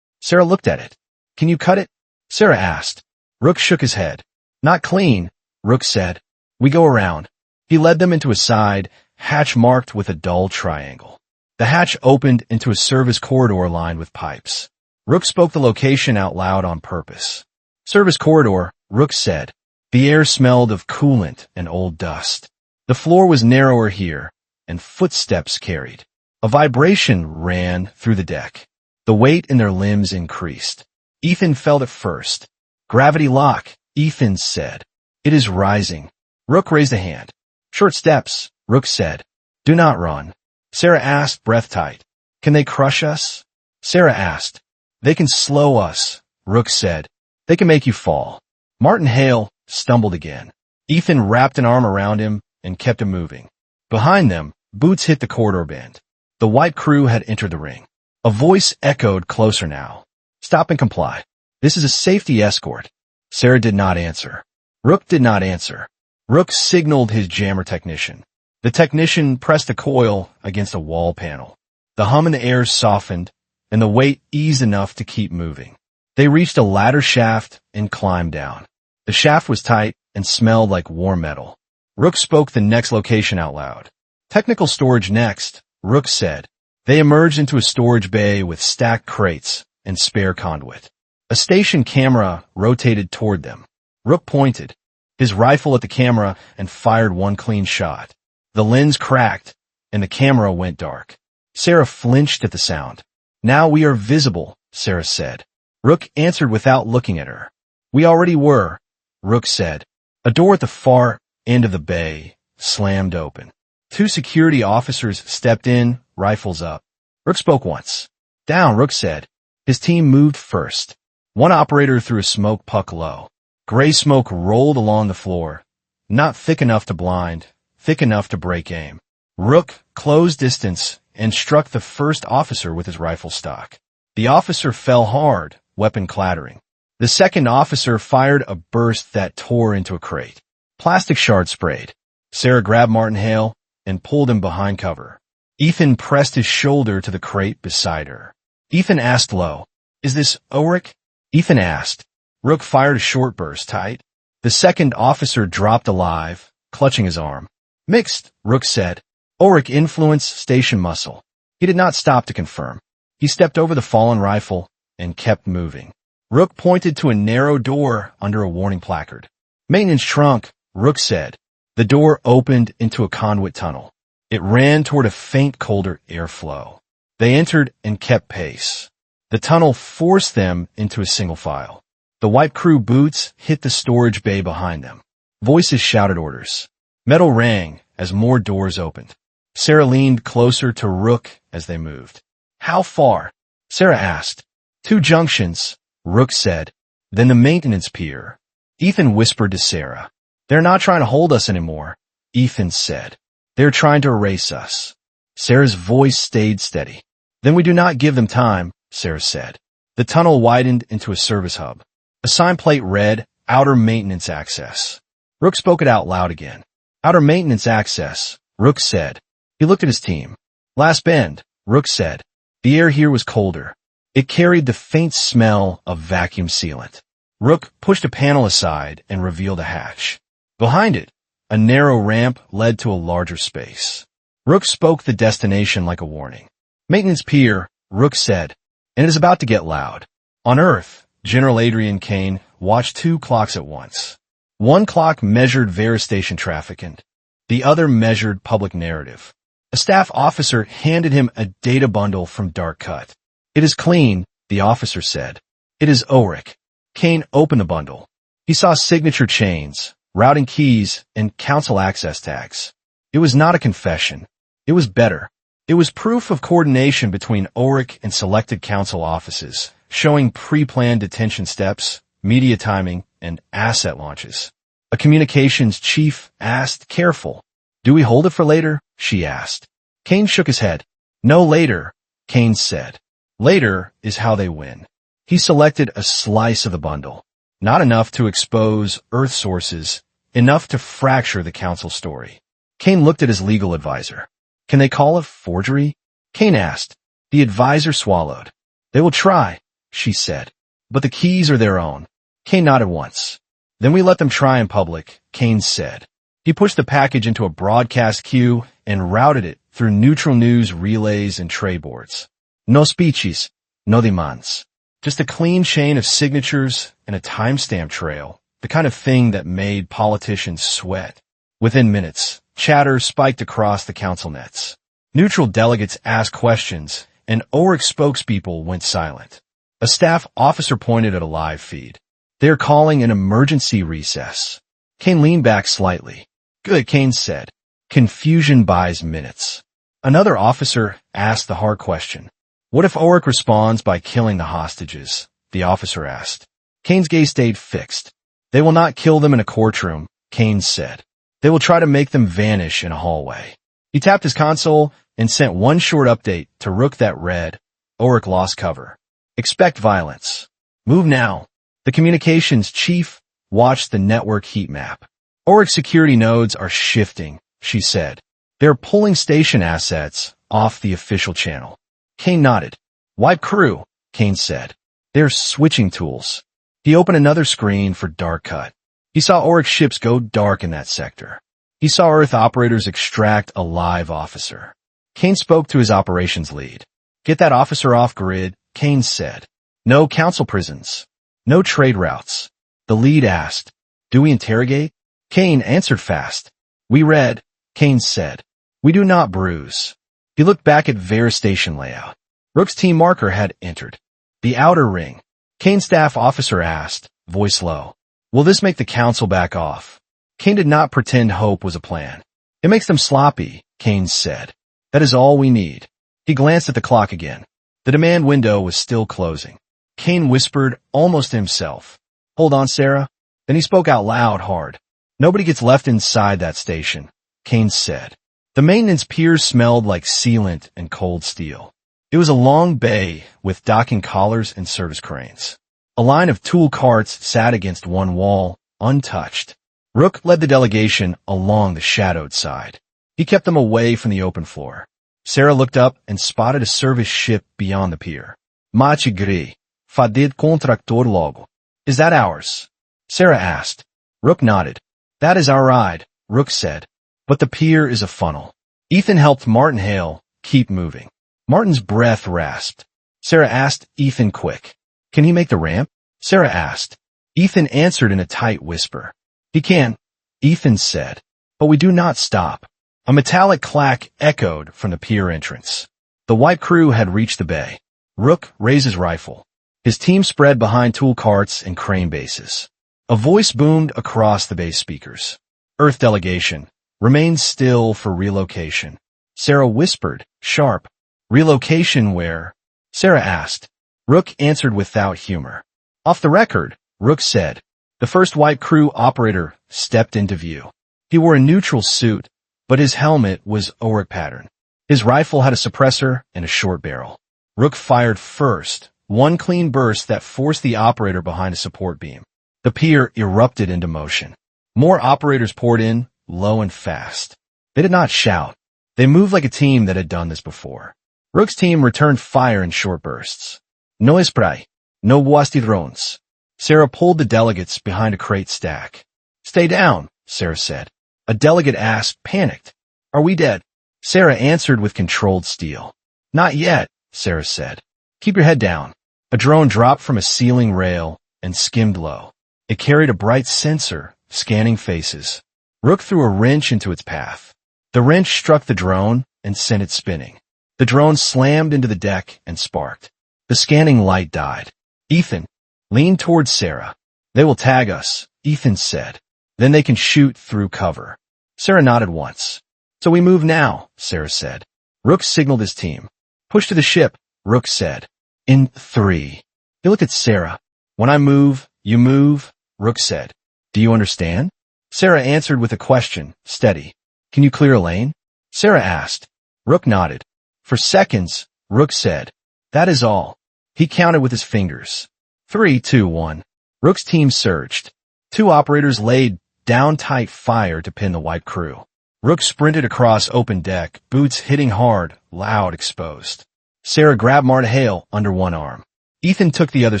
Sarah looked at it. Can you cut it? Sarah asked. Rook shook his head. Not clean, Rook said. We go around. He led them into a side hatch marked with a dull triangle. The hatch opened into a service corridor lined with pipes. Rook spoke the location out loud on purpose. Service corridor, Rook said. The air smelled of coolant and old dust. The floor was narrower here, and footsteps carried. A vibration ran through the deck. The weight in their limbs increased. Ethan felt it first. Gravity lock, Ethan said. It is rising. Rook raised a hand. Short steps, Rook said. Do not run. Sarah asked, breath tight. Can they crush us? Sarah asked. They can slow us, Rook said. They can make you fall. Martin Hale stumbled again. Ethan wrapped an arm around him and kept him moving. Behind them, boots hit the corridor bend. The white crew had entered the ring. A voice echoed closer now. Stop and comply. This is a safety escort. Sarah did not answer. Rook did not answer. Rook signaled his jammer technician. The technician pressed a coil against a wall panel. The hum in the air softened, and the weight eased enough to keep moving. They reached a ladder shaft and climbed down. The shaft was tight and smelled like warm metal. Rook spoke the next location out loud. Technical storage next, Rook said. They emerged into a storage bay with stacked crates and spare conduit. A station camera rotated toward them. Rook pointed his rifle at the camera and fired one clean shot. The lens cracked, and the camera went dark. Sarah flinched at the sound. Now we are visible, Sarah said. Rook answered without looking at her. We already were, Rook said. A door at the far end of the bay slammed open. Two security officers stepped in, rifles up. Rook spoke once. Down, Rook said. His team moved first. One operator threw a smoke puck low. Gray smoke rolled along the floor. Not thick enough to blind, thick enough to break aim. Rook closed distance and struck the first officer with his rifle stock. The officer fell hard, weapon clattering. The second officer fired a burst that tore into a crate. Plastic shards sprayed. Sarah grabbed Martin Hale and pulled him behind cover. Ethan pressed his shoulder to the crate beside her. Ethan asked low, Is this Oric? Ethan asked. Rook fired a short burst tight. The second officer dropped alive, clutching his arm. Mixed, Rook said. Oric influenced station muscle. He did not stop to confirm. He stepped over the fallen rifle and kept moving. Rook pointed to a narrow door under a warning placard. Maintenance trunk, Rook said. The door opened into a conduit tunnel. It ran toward a faint, colder airflow. They entered and kept pace. The tunnel forced them into a single file. The white crew boots hit the storage bay behind them. Voices shouted orders. Metal rang as more doors opened. Sarah leaned closer to Rook as they moved. How far? Sarah asked. 2 junctions, Rook said. Then the maintenance pier. Ethan whispered to Sarah. They're not trying to hold us anymore, Ethan said. They're trying to erase us. Sarah's voice stayed steady. Then we do not give them time, Sarah said. The tunnel widened into a service hub. A sign plate read, Outer Maintenance Access. Rook spoke it out loud again. Outer Maintenance Access, Rook said. He looked at his team. Last bend, Rook said. The air here was colder. It carried the faint smell of vacuum sealant. Rook pushed a panel aside and revealed a hatch. Behind it, a narrow ramp led to a larger space. Rook spoke the destination like a warning. Maintenance pier, Rook said, and it is about to get loud. On Earth, General Adrian Kane watched two clocks at once. One clock measured Veyra Station traffic and the other measured public narrative. A staff officer handed him a data bundle from Dark Cut. It is clean, the officer said. It is Oric. Kane opened the bundle. He saw signature chains, routing keys, and council access tags. It was not a confession. It was better. It was proof of coordination between Oric and selected council offices, showing pre-planned detention steps, media timing, and asset launches. A communications chief asked, "Careful. Do we hold it for later?" she asked. Kane shook his head. "No later," Kane said. Later is how they win. He selected a slice of the bundle. Not enough to expose Earth sources, enough to fracture the council story. Kane looked at his legal advisor. "Can they call it forgery?" Kane asked. The advisor swallowed. "They will try," she said. "But the keys are their own." Kane nodded once. "Then we let them try in public," Kane said. He pushed the package into a broadcast queue and routed it through neutral news relays and tray boards. No speeches, no demands. Just a clean chain of signatures and a timestamp trail, the kind of thing that made politicians sweat. Within minutes, chatter spiked across the council nets. Neutral delegates asked questions, and Oric spokespeople went silent. A staff officer pointed at a live feed. "They're calling an emergency recess." Kane leaned back slightly. "Good," Kane said. "Confusion buys minutes." Another officer asked the hard question. "What if Oric responds by killing the hostages?" the officer asked. Kane's gaze stayed fixed. "They will not kill them in a courtroom," Kane said. "They will try to make them vanish in a hallway." He tapped his console and sent one short update to Rook that read, "Oric lost cover. Expect violence. Move now." The communications chief watched the network heat map. "Oric security nodes are shifting," she said. "They're pulling station assets off the official channel." Kane nodded. "Wipe crew," Kane said. "They're switching tools." He opened another screen for Dark Cut. He saw Oric ships go dark in that sector. He saw Earth operators extract a live officer. Kane spoke to his operations lead. "Get that officer off grid," Kane said. "No council prisons. No trade routes." The lead asked, "Do we interrogate?" Kane answered fast. "We read," Kane said. "We do not bruise." He looked back at Veyra Station layout. Rook's team marker had entered. The outer ring. Kane's staff officer asked, voice low, "Will this make the council back off?" Kane did not pretend hope was a plan. "It makes them sloppy," Kane said. "That is all we need." He glanced at the clock again. The demand window was still closing. Kane whispered, almost to himself, "Hold on, Sarah." Then he spoke out loud hard. "Nobody gets left inside that station," Kane said. The maintenance pier smelled like sealant and cold steel. It was a long bay with docking collars and service cranes. A line of tool carts sat against one wall, untouched. Rook led the delegation along the shadowed side. He kept them away from the open floor. Sarah looked up and spotted a service ship beyond the pier. "Machi gri, fadid contractor logo." "Is that ours?" Sarah asked. Rook nodded. "That is our ride," Rook said. "But the pier is a funnel." Ethan helped Martin hail, "Keep moving." Martin's breath rasped. Sarah asked Ethan quick, "Can he make the ramp?" Sarah asked. Ethan answered in a tight whisper. "He can," Ethan said. "But we do not stop." A metallic clack echoed from the pier entrance. The white crew had reached the bay. Rook raised his rifle. His team spread behind tool carts and crane bases. A voice boomed across the base speakers. "Earth delegation. Remain still for relocation." Sarah whispered, sharp. "Relocation where?" Sarah asked. Rook answered without humor. "Off the record," Rook said. The first white crew operator stepped into view. He wore a neutral suit, but his helmet was Oric pattern. His rifle had a suppressor and a short barrel. Rook fired first, one clean burst that forced the operator behind a support beam. The pier erupted into motion. More operators poured in, low and fast. They did not shout. They moved like a team that had done this before. Rook's team returned fire in short bursts. No espray. No drones. Sarah pulled the delegates behind a crate stack. Stay down, Sarah said. A delegate asked, panicked. Are we dead? Sarah answered with controlled steel. Not yet, Sarah said. Keep your head down. A drone dropped from a ceiling rail and skimmed low. It carried a bright sensor, scanning faces. Rook threw a wrench into its path. The wrench struck the drone and sent it spinning. The drone slammed into the deck and sparked. The scanning light died. Ethan leaned towards Sarah. They will tag us, Ethan said. Then they can shoot through cover. Sarah nodded once. So we move now, Sarah said. Rook signaled his team. Push to the ship, Rook said. In 3. He looked at Sarah. When I move, you move, Rook said. Do you understand? Sarah answered with a question, steady. Can you clear a lane? Sarah asked. Rook nodded. For seconds, Rook said. That is all. He counted with his fingers. 3, 2, 1. Rook's team surged. 2 operators laid down tight fire to pin the white crew. Rook sprinted across open deck, boots hitting hard, loud, exposed. Sarah grabbed Martin under one arm. Ethan took the other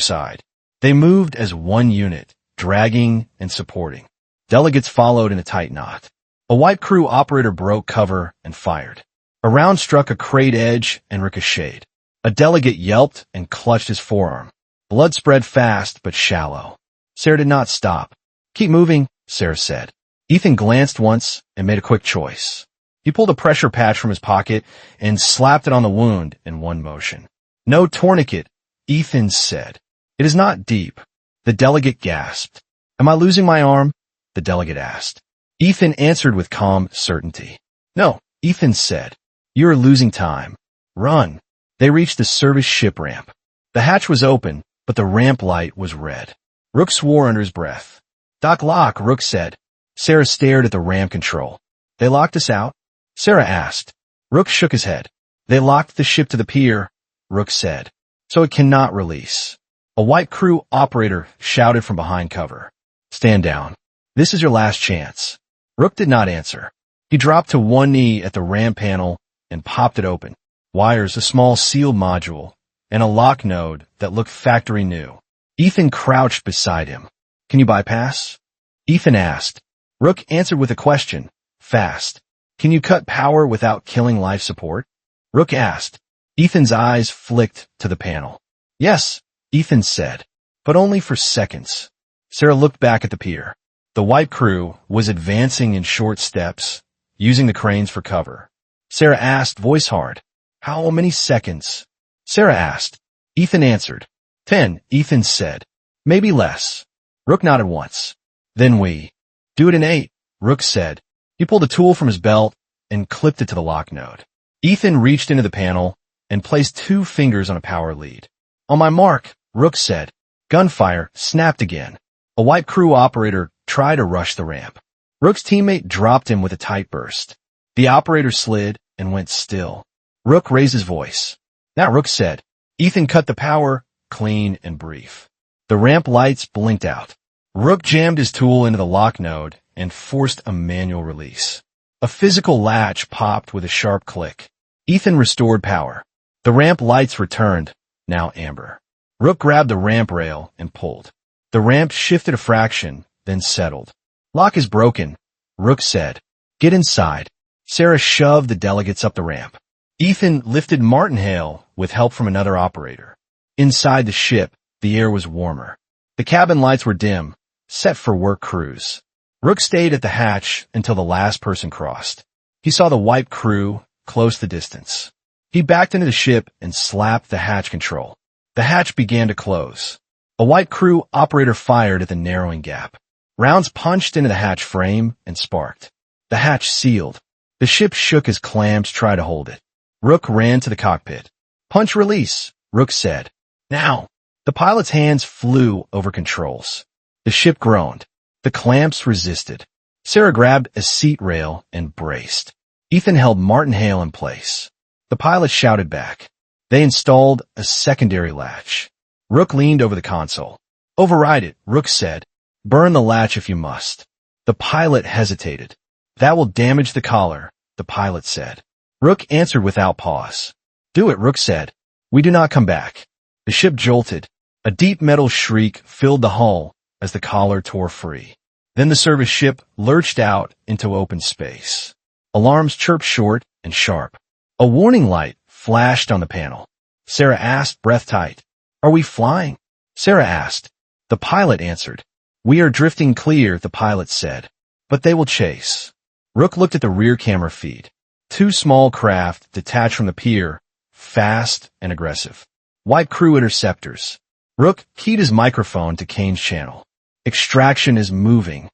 side. They moved as one unit, dragging and supporting. Delegates followed in a tight knot. A white crew operator broke cover and fired. A round struck a crate edge and ricocheted. A delegate yelped and clutched his forearm. Blood spread fast but shallow. Sarah did not stop. Keep moving, Sarah said. Ethan glanced once and made a quick choice. He pulled a pressure patch from his pocket and slapped it on the wound in one motion. No tourniquet, Ethan said. It is not deep. The delegate gasped. Am I losing my arm? The delegate asked. Ethan answered with calm certainty. No, Ethan said. You are losing time. Run. They reached the service ship ramp. The hatch was open, but the ramp light was red. Rook swore under his breath. Dock lock, Rook said. Sarah stared at the ramp control. They locked us out? Sarah asked. Rook shook his head. They locked the ship to the pier, Rook said. So it cannot release. A white crew operator shouted from behind cover. Stand down. This is your last chance. Rook did not answer. He dropped to one knee at the ramp panel and popped it open. Wires, a small sealed module, and a lock node that looked factory new. Ethan crouched beside him. Can you bypass? Ethan asked. Rook answered with a question. Fast. Can you cut power without killing life support? Rook asked. Ethan's eyes flicked to the panel. Yes, Ethan said, but only for seconds. Sarah looked back at the pier. The white crew was advancing in short steps, using the cranes for cover. Sarah asked, voice hard. How many seconds? Sarah asked. Ethan answered. 10, Ethan said. Maybe less. Rook nodded once. Then we. Do it in 8, Rook said. He pulled a tool from his belt and clipped it to the lock node. Ethan reached into the panel and placed 2 fingers on a power lead. On my mark, Rook said. Gunfire snapped again. A white crew operator tried to rush the ramp. Rook's teammate dropped him with a tight burst. The operator slid and went still. Rook raised his voice. Now Rook said. Ethan cut the power, clean and brief. The ramp lights blinked out. Rook jammed his tool into the lock node and forced a manual release. A physical latch popped with a sharp click. Ethan restored power. The ramp lights returned, now amber. Rook grabbed the ramp rail and pulled. The ramp shifted a fraction, then settled. Lock is broken, Rook said. Get inside. Sarah shoved the delegates up the ramp. Ethan lifted Martinhale with help from another operator. Inside the ship, the air was warmer. The cabin lights were dim, set for work crews. Rook stayed at the hatch until the last person crossed. He saw the white crew close the distance. He backed into the ship and slapped the hatch control. The hatch began to close. A white crew operator fired at the narrowing gap. Rounds punched into the hatch frame and sparked. The hatch sealed. The ship shook as clamps tried to hold it. Rook ran to the cockpit. Punch release, Rook said. Now. The pilot's hands flew over controls. The ship groaned. The clamps resisted. Sarah grabbed a seat rail and braced. Ethan held Martinhale in place. The pilot shouted back. They installed a secondary latch. Rook leaned over the console. Override it, Rook said. Burn the latch if you must. The pilot hesitated. That will damage the collar, the pilot said. Rook answered without pause. Do it, Rook said. We do not come back. The ship jolted. A deep metal shriek filled the hull as the collar tore free. Then the service ship lurched out into open space. Alarms chirped short and sharp. A warning light flashed on the panel. Sarah asked, breath tight, "Are we flying?" Sarah asked. The pilot answered. "We are drifting clear," the pilot said. "But they will chase." Rook looked at the rear camera feed. Two small craft detached from the pier, fast and aggressive. White crew interceptors. Rook keyed his microphone to Kane's channel. "Extraction is moving,"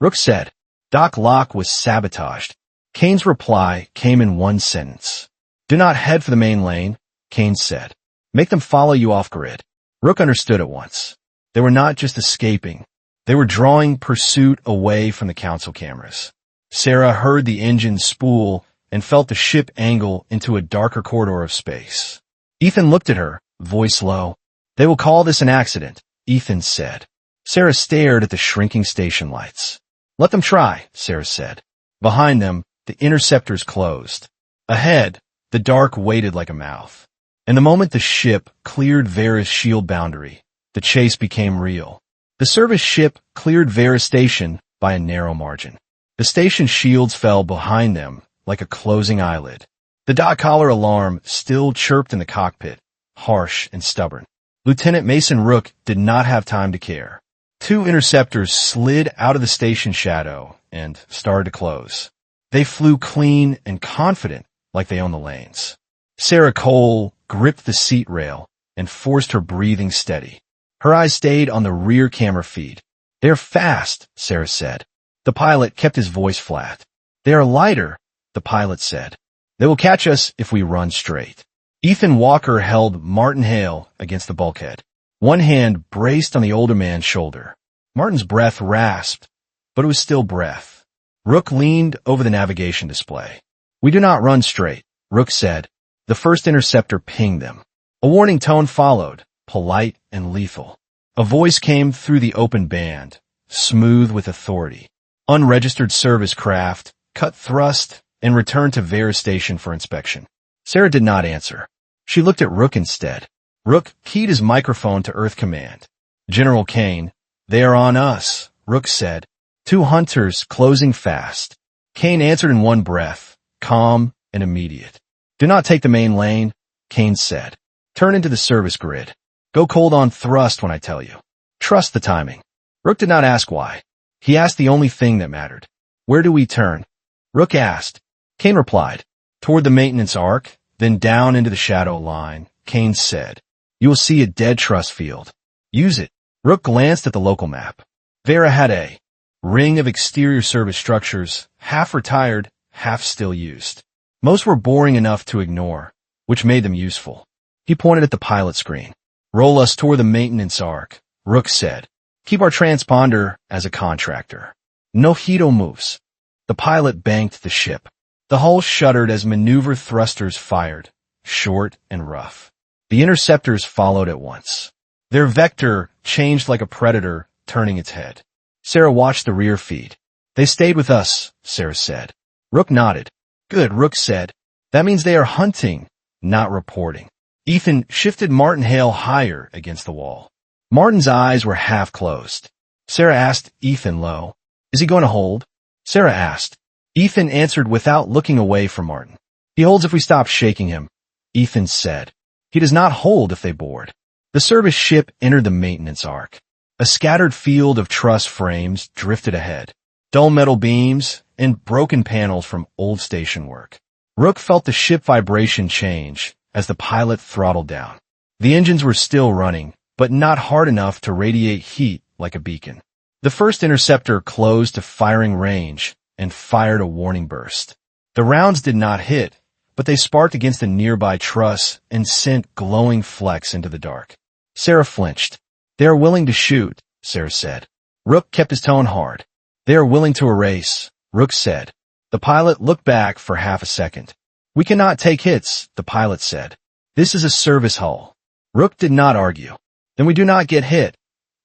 Rook said. Dock lock was sabotaged. Kane's reply came in one sentence. "Do not head for the main lane," Kane said. "Make them follow you off-grid." Rook understood at once. They were not just escaping. They were drawing pursuit away from the council cameras. Sarah heard the engine spool and felt the ship angle into a darker corridor of space. Ethan looked at her, voice low. "They will call this an accident," Ethan said. Sarah stared at the shrinking station lights. "Let them try," Sarah said. Behind them, the interceptors closed. Ahead, the dark waited like a mouth. And the moment the ship cleared Veyra's shield boundary, the chase became real. The service ship cleared Veyra Station by a narrow margin. The station shields fell behind them like a closing eyelid. The dot collar alarm still chirped in the cockpit, harsh and stubborn. Lieutenant Mason Rook did not have time to care. Two interceptors slid out of the station shadow and started to close. They flew clean and confident like they owned the lanes. Sarah Cole gripped the seat rail and forced her breathing steady. Her eyes stayed on the rear camera feed. "They're fast," Sarah said. The pilot kept his voice flat. "They are lighter," the pilot said. "They will catch us if we run straight." Ethan Walker held Martin Hale against the bulkhead. One hand braced on the older man's shoulder. Martin's breath rasped, but it was still breath. Rook leaned over the navigation display. "We do not run straight," Rook said. The first interceptor pinged them. A warning tone followed, polite and lethal. A voice came through the open band, smooth with authority. "Unregistered service craft, cut thrust, and return to Veyra Station for inspection." Sarah did not answer. She looked at Rook instead. Rook keyed his microphone to Earth Command. "General Kane, they are on us," Rook said. Two hunters closing fast. Kane answered in one breath, calm and immediate. "Do not take the main lane," Kane said. "Turn into the service grid. Go cold on thrust when I tell you. Trust the timing." Rook did not ask why. He asked the only thing that mattered. "Where do we turn?" Rook asked. Kane replied. "Toward the maintenance arc, then down into the shadow line," Kane said. "You will see a dead trust field. Use it." Rook glanced at the local map. Veyra had a ring of exterior service structures, half retired, half still used. Most were boring enough to ignore, which made them useful. He pointed at the pilot screen. "Roll us toward the maintenance arc," Rook said. "Keep our transponder as a contractor. No Hito moves." The pilot banked the ship. The hull shuddered as maneuver thrusters fired, short and rough. The interceptors followed at once. Their vector changed like a predator, turning its head. Sarah watched the rear feed. "They stayed with us," Sarah said. Rook nodded. "Good," Rook said. "That means they are hunting, not reporting." Ethan shifted Martin Hale higher against the wall. Martin's eyes were half closed. Sarah asked Ethan low, "Is he going to hold?" Sarah asked. Ethan answered without looking away from Martin. "He holds if we stop shaking him," Ethan said. "He does not hold if they board." The service ship entered the maintenance arc. A scattered field of truss frames drifted ahead. Dull metal beams and broken panels from old station work. Rook felt the ship vibration change as the pilot throttled down. The engines were still running, but not hard enough to radiate heat like a beacon. The first interceptor closed to firing range and fired a warning burst. The rounds did not hit, but they sparked against a nearby truss and sent glowing flecks into the dark. Sarah flinched. "They are willing to shoot," Sarah said. Rook kept his tone hard. "They are willing to erase," Rook said. The pilot looked back for half a second. "We cannot take hits," the pilot said. "This is a service hull." Rook did not argue. "Then we do not get hit,"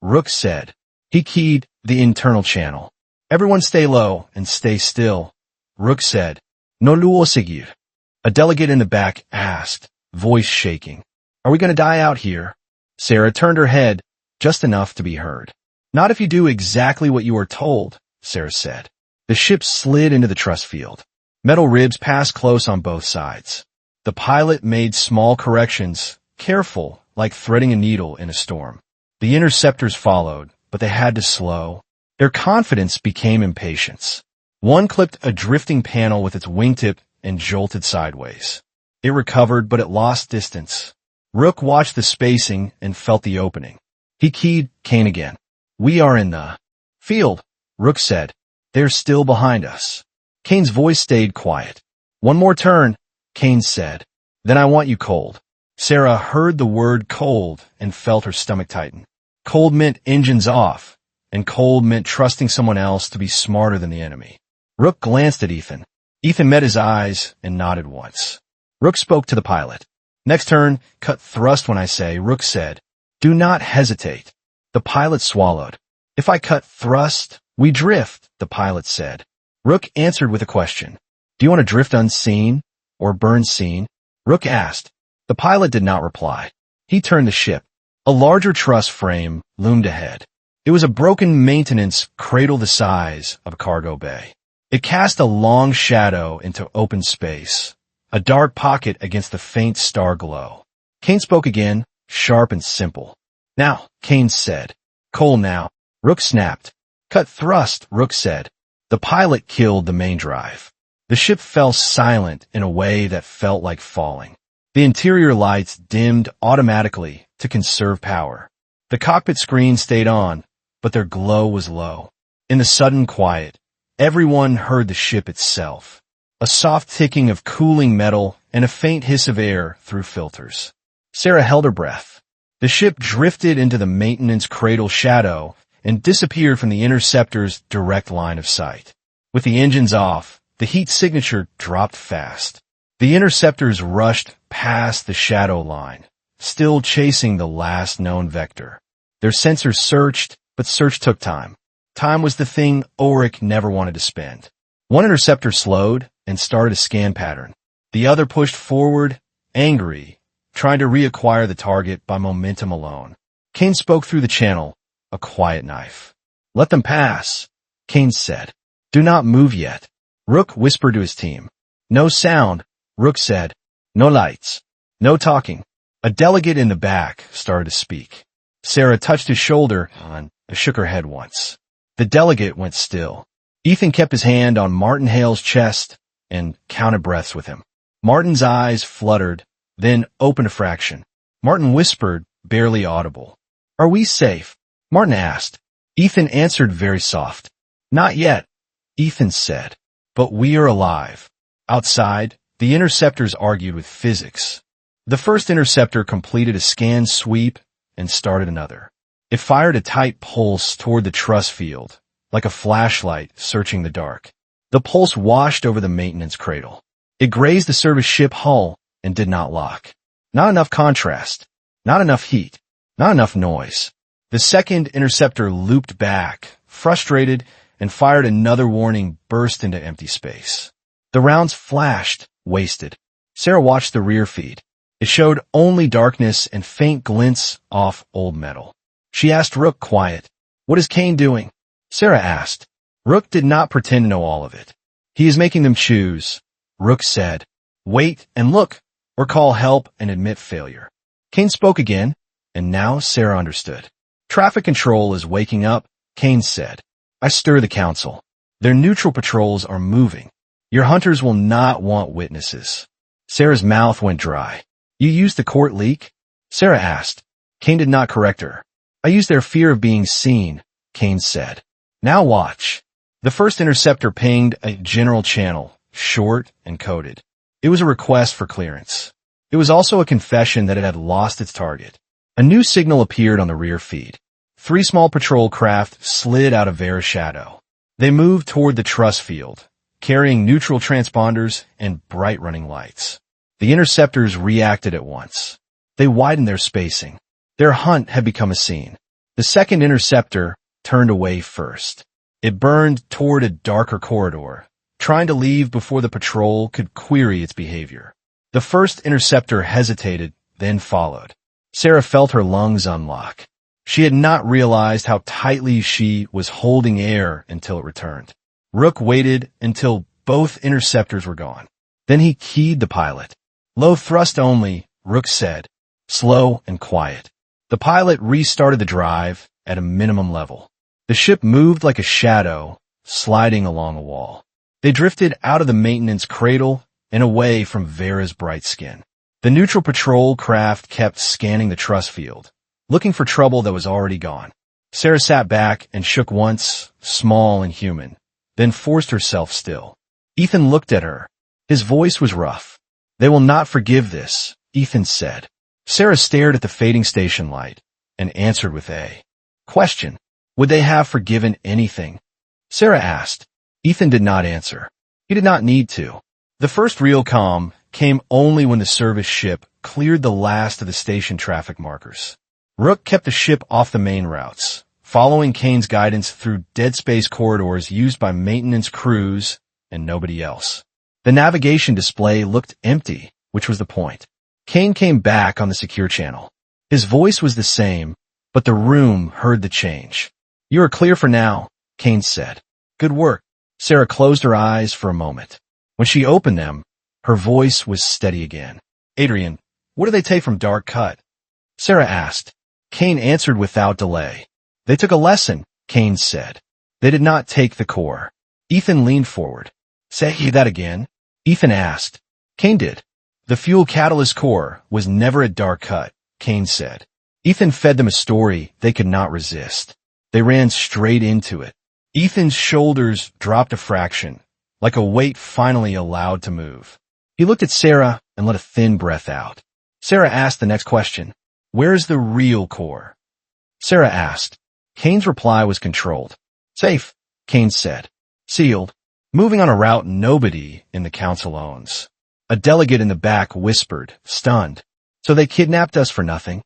Rook said. He keyed the internal channel. "Everyone stay low and stay still," Rook said. "No luo seguir." A delegate in the back asked, voice shaking. "Are we going to die out here?" Sarah turned her head, just enough to be heard. Not if you do exactly what you are told, Sarah said. The ship slid into the trust field. Metal ribs passed close on both sides. The pilot made small corrections, careful, like threading a needle in a storm. The interceptors followed, but they had to slow. Their confidence became impatience. One clipped a drifting panel with its wingtip and jolted sideways. It recovered, but it lost distance. Rook watched the spacing and felt the opening. He keyed Kane again. "We are in the field," Rook said. "They're still behind us." Kane's voice stayed quiet. "One more turn," Kane said. "Then I want you cold." Sarah heard the word cold and felt her stomach tighten. Cold meant engines off, and cold meant trusting someone else to be smarter than the enemy. Rook glanced at Ethan. Ethan met his eyes and nodded once. Rook spoke to the pilot. "Next turn, cut thrust when I say," Rook said. "Do not hesitate." The pilot swallowed. "If I cut thrust, we drift," the pilot said. Rook answered with a question. "Do you want to drift unseen or burn seen?" Rook asked. The pilot did not reply. He turned the ship. A larger truss frame loomed ahead. It was a broken maintenance cradle the size of a cargo bay. It cast a long shadow into open space, a dark pocket against the faint star glow. Kane spoke again, sharp and simple. "Now," Kane said. "Coal now." Rook snapped. "Cut thrust," Rook said. The pilot killed the main drive. The ship fell silent in a way that felt like falling. The interior lights dimmed automatically to conserve power. The cockpit screen stayed on, but their glow was low. In the sudden quiet, everyone heard the ship itself. A soft ticking of cooling metal and a faint hiss of air through filters. Sarah held her breath. The ship drifted into the maintenance cradle shadow and disappeared from the interceptor's direct line of sight. With the engines off, the heat signature dropped fast. The interceptors rushed past the shadow line, still chasing the last known vector. Their sensors searched, but search took time. Time was the thing Oric never wanted to spend. One interceptor slowed and started a scan pattern. The other pushed forward, angry, trying to reacquire the target by momentum alone. Kane spoke through the channel, a quiet knife. "Let them pass," Kane said. "Do not move yet." Rook whispered to his team. "No sound," Rook said. "No lights. No talking." A delegate in the back started to speak. Sarah touched his shoulder and shook her head once. The delegate went still. Ethan kept his hand on Martin Hale's chest and counted breaths with him. Martin's eyes fluttered, then opened a fraction. Martin whispered, barely audible. "Are we safe?" Martin asked. Ethan answered very soft. "Not yet," Ethan said. "But we are alive." Outside, the interceptors argued with physics. The first interceptor completed a scan sweep and started another. It fired a tight pulse toward the truss field, like a flashlight searching the dark. The pulse washed over the maintenance cradle. It grazed the service ship hull and did not lock. Not enough contrast, not enough heat, not enough noise. The second interceptor looped back, frustrated, and fired another warning burst into empty space. The rounds flashed, wasted. Sarah watched the rear feed. It showed only darkness and faint glints off old metal. She asked Rook quiet, "What is Kane doing?" Sarah asked. Rook did not pretend to know all of it. "He is making them choose." Rook said, "Wait and look, or call help and admit failure." Kane spoke again, and now Sarah understood. "Traffic control is waking up," Kane said. "I stir the council. Their neutral patrols are moving. Your hunters will not want witnesses." Sarah's mouth went dry. "You used the court leak?" Sarah asked. Kane did not correct her. "I used their fear of being seen," Kane said. "Now watch." The first interceptor pinged a general channel, short and coded. It was a request for clearance. It was also a confession that it had lost its target. A new signal appeared on the rear feed. 3 small patrol craft slid out of Veyra's shadow. They moved toward the truss field, carrying neutral transponders and bright running lights. The interceptors reacted at once. They widened their spacing. Their hunt had become a scene. The second interceptor turned away first. It burned toward a darker corridor, trying to leave before the patrol could query its behavior. The first interceptor hesitated, then followed. Sarah felt her lungs unlock. She had not realized how tightly she was holding air until it returned. Rook waited until both interceptors were gone. Then he keyed the pilot. Low thrust only, Rook said. Slow and quiet. The pilot restarted the drive at a minimum level. The ship moved like a shadow, sliding along a wall. They drifted out of the maintenance cradle and away from Veyra's bright skin. The neutral patrol craft kept scanning the truss field, looking for trouble that was already gone. Sarah sat back and shook once, small and human, then forced herself still. Ethan looked at her. His voice was rough. They will not forgive this, Ethan said. Sarah stared at the fading station light and answered with a question. Would they have forgiven anything? Sarah asked. Ethan did not answer. He did not need to. The first real calm came only when the service ship cleared the last of the station traffic markers. Rook kept the ship off the main routes, following Kane's guidance through dead space corridors used by maintenance crews and nobody else. The navigation display looked empty, which was the point. Kane came back on the secure channel. His voice was the same, but the room heard the change. You are clear for now, Kane said. Good work. Sarah closed her eyes for a moment. When she opened them, her voice was steady again. Adrian, what do they take from Dark Cut? Sarah asked. Kane answered without delay. They took a lesson, Kane said. They did not take the core. Ethan leaned forward. Say that again? Ethan asked. Kane did. The fuel catalyst core was never a Dark Cut, Kane said. Ethan fed them a story they could not resist. They ran straight into it. Ethan's shoulders dropped a fraction, like a weight finally allowed to move. He looked at Sarah and let a thin breath out. Sarah asked the next question. Where's the real core? Sarah asked. Kane's reply was controlled. Safe, Kane said. Sealed. Moving on a route nobody in the council owns. A delegate in the back whispered, stunned. So they kidnapped us for nothing?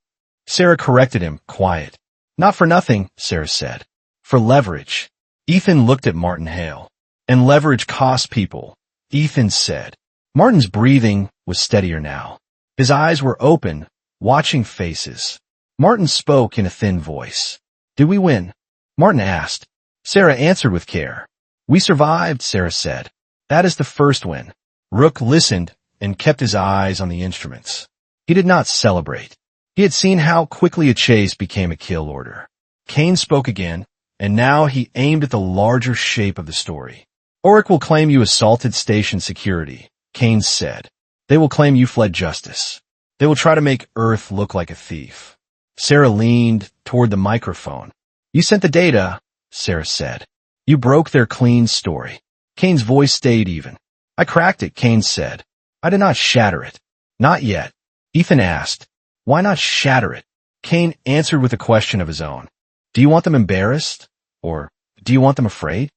Sarah corrected him, quiet. Not for nothing, Sarah said. For leverage. Ethan looked at Martin Hale. And leverage costs people, Ethan said. Martin's breathing was steadier now. His eyes were open, watching faces. Martin spoke in a thin voice. Did we win? Martin asked. Sarah answered with care. We survived, Sarah said. That is the first win. Rook listened and kept his eyes on the instruments. He did not celebrate. He had seen how quickly a chase became a kill order. Kane spoke again, and now he aimed at the larger shape of the story. Oric will claim you assaulted station security, Kane said. They will claim you fled justice. They will try to make Earth look like a thief. Sarah leaned toward the microphone. You sent the data, Sarah said. You broke their clean story. Kane's voice stayed even. I cracked it, Kane said. I did not shatter it. Not yet. Ethan asked. Why not shatter it? Kane answered with a question of his own. Do you want them embarrassed? Or do you want them afraid?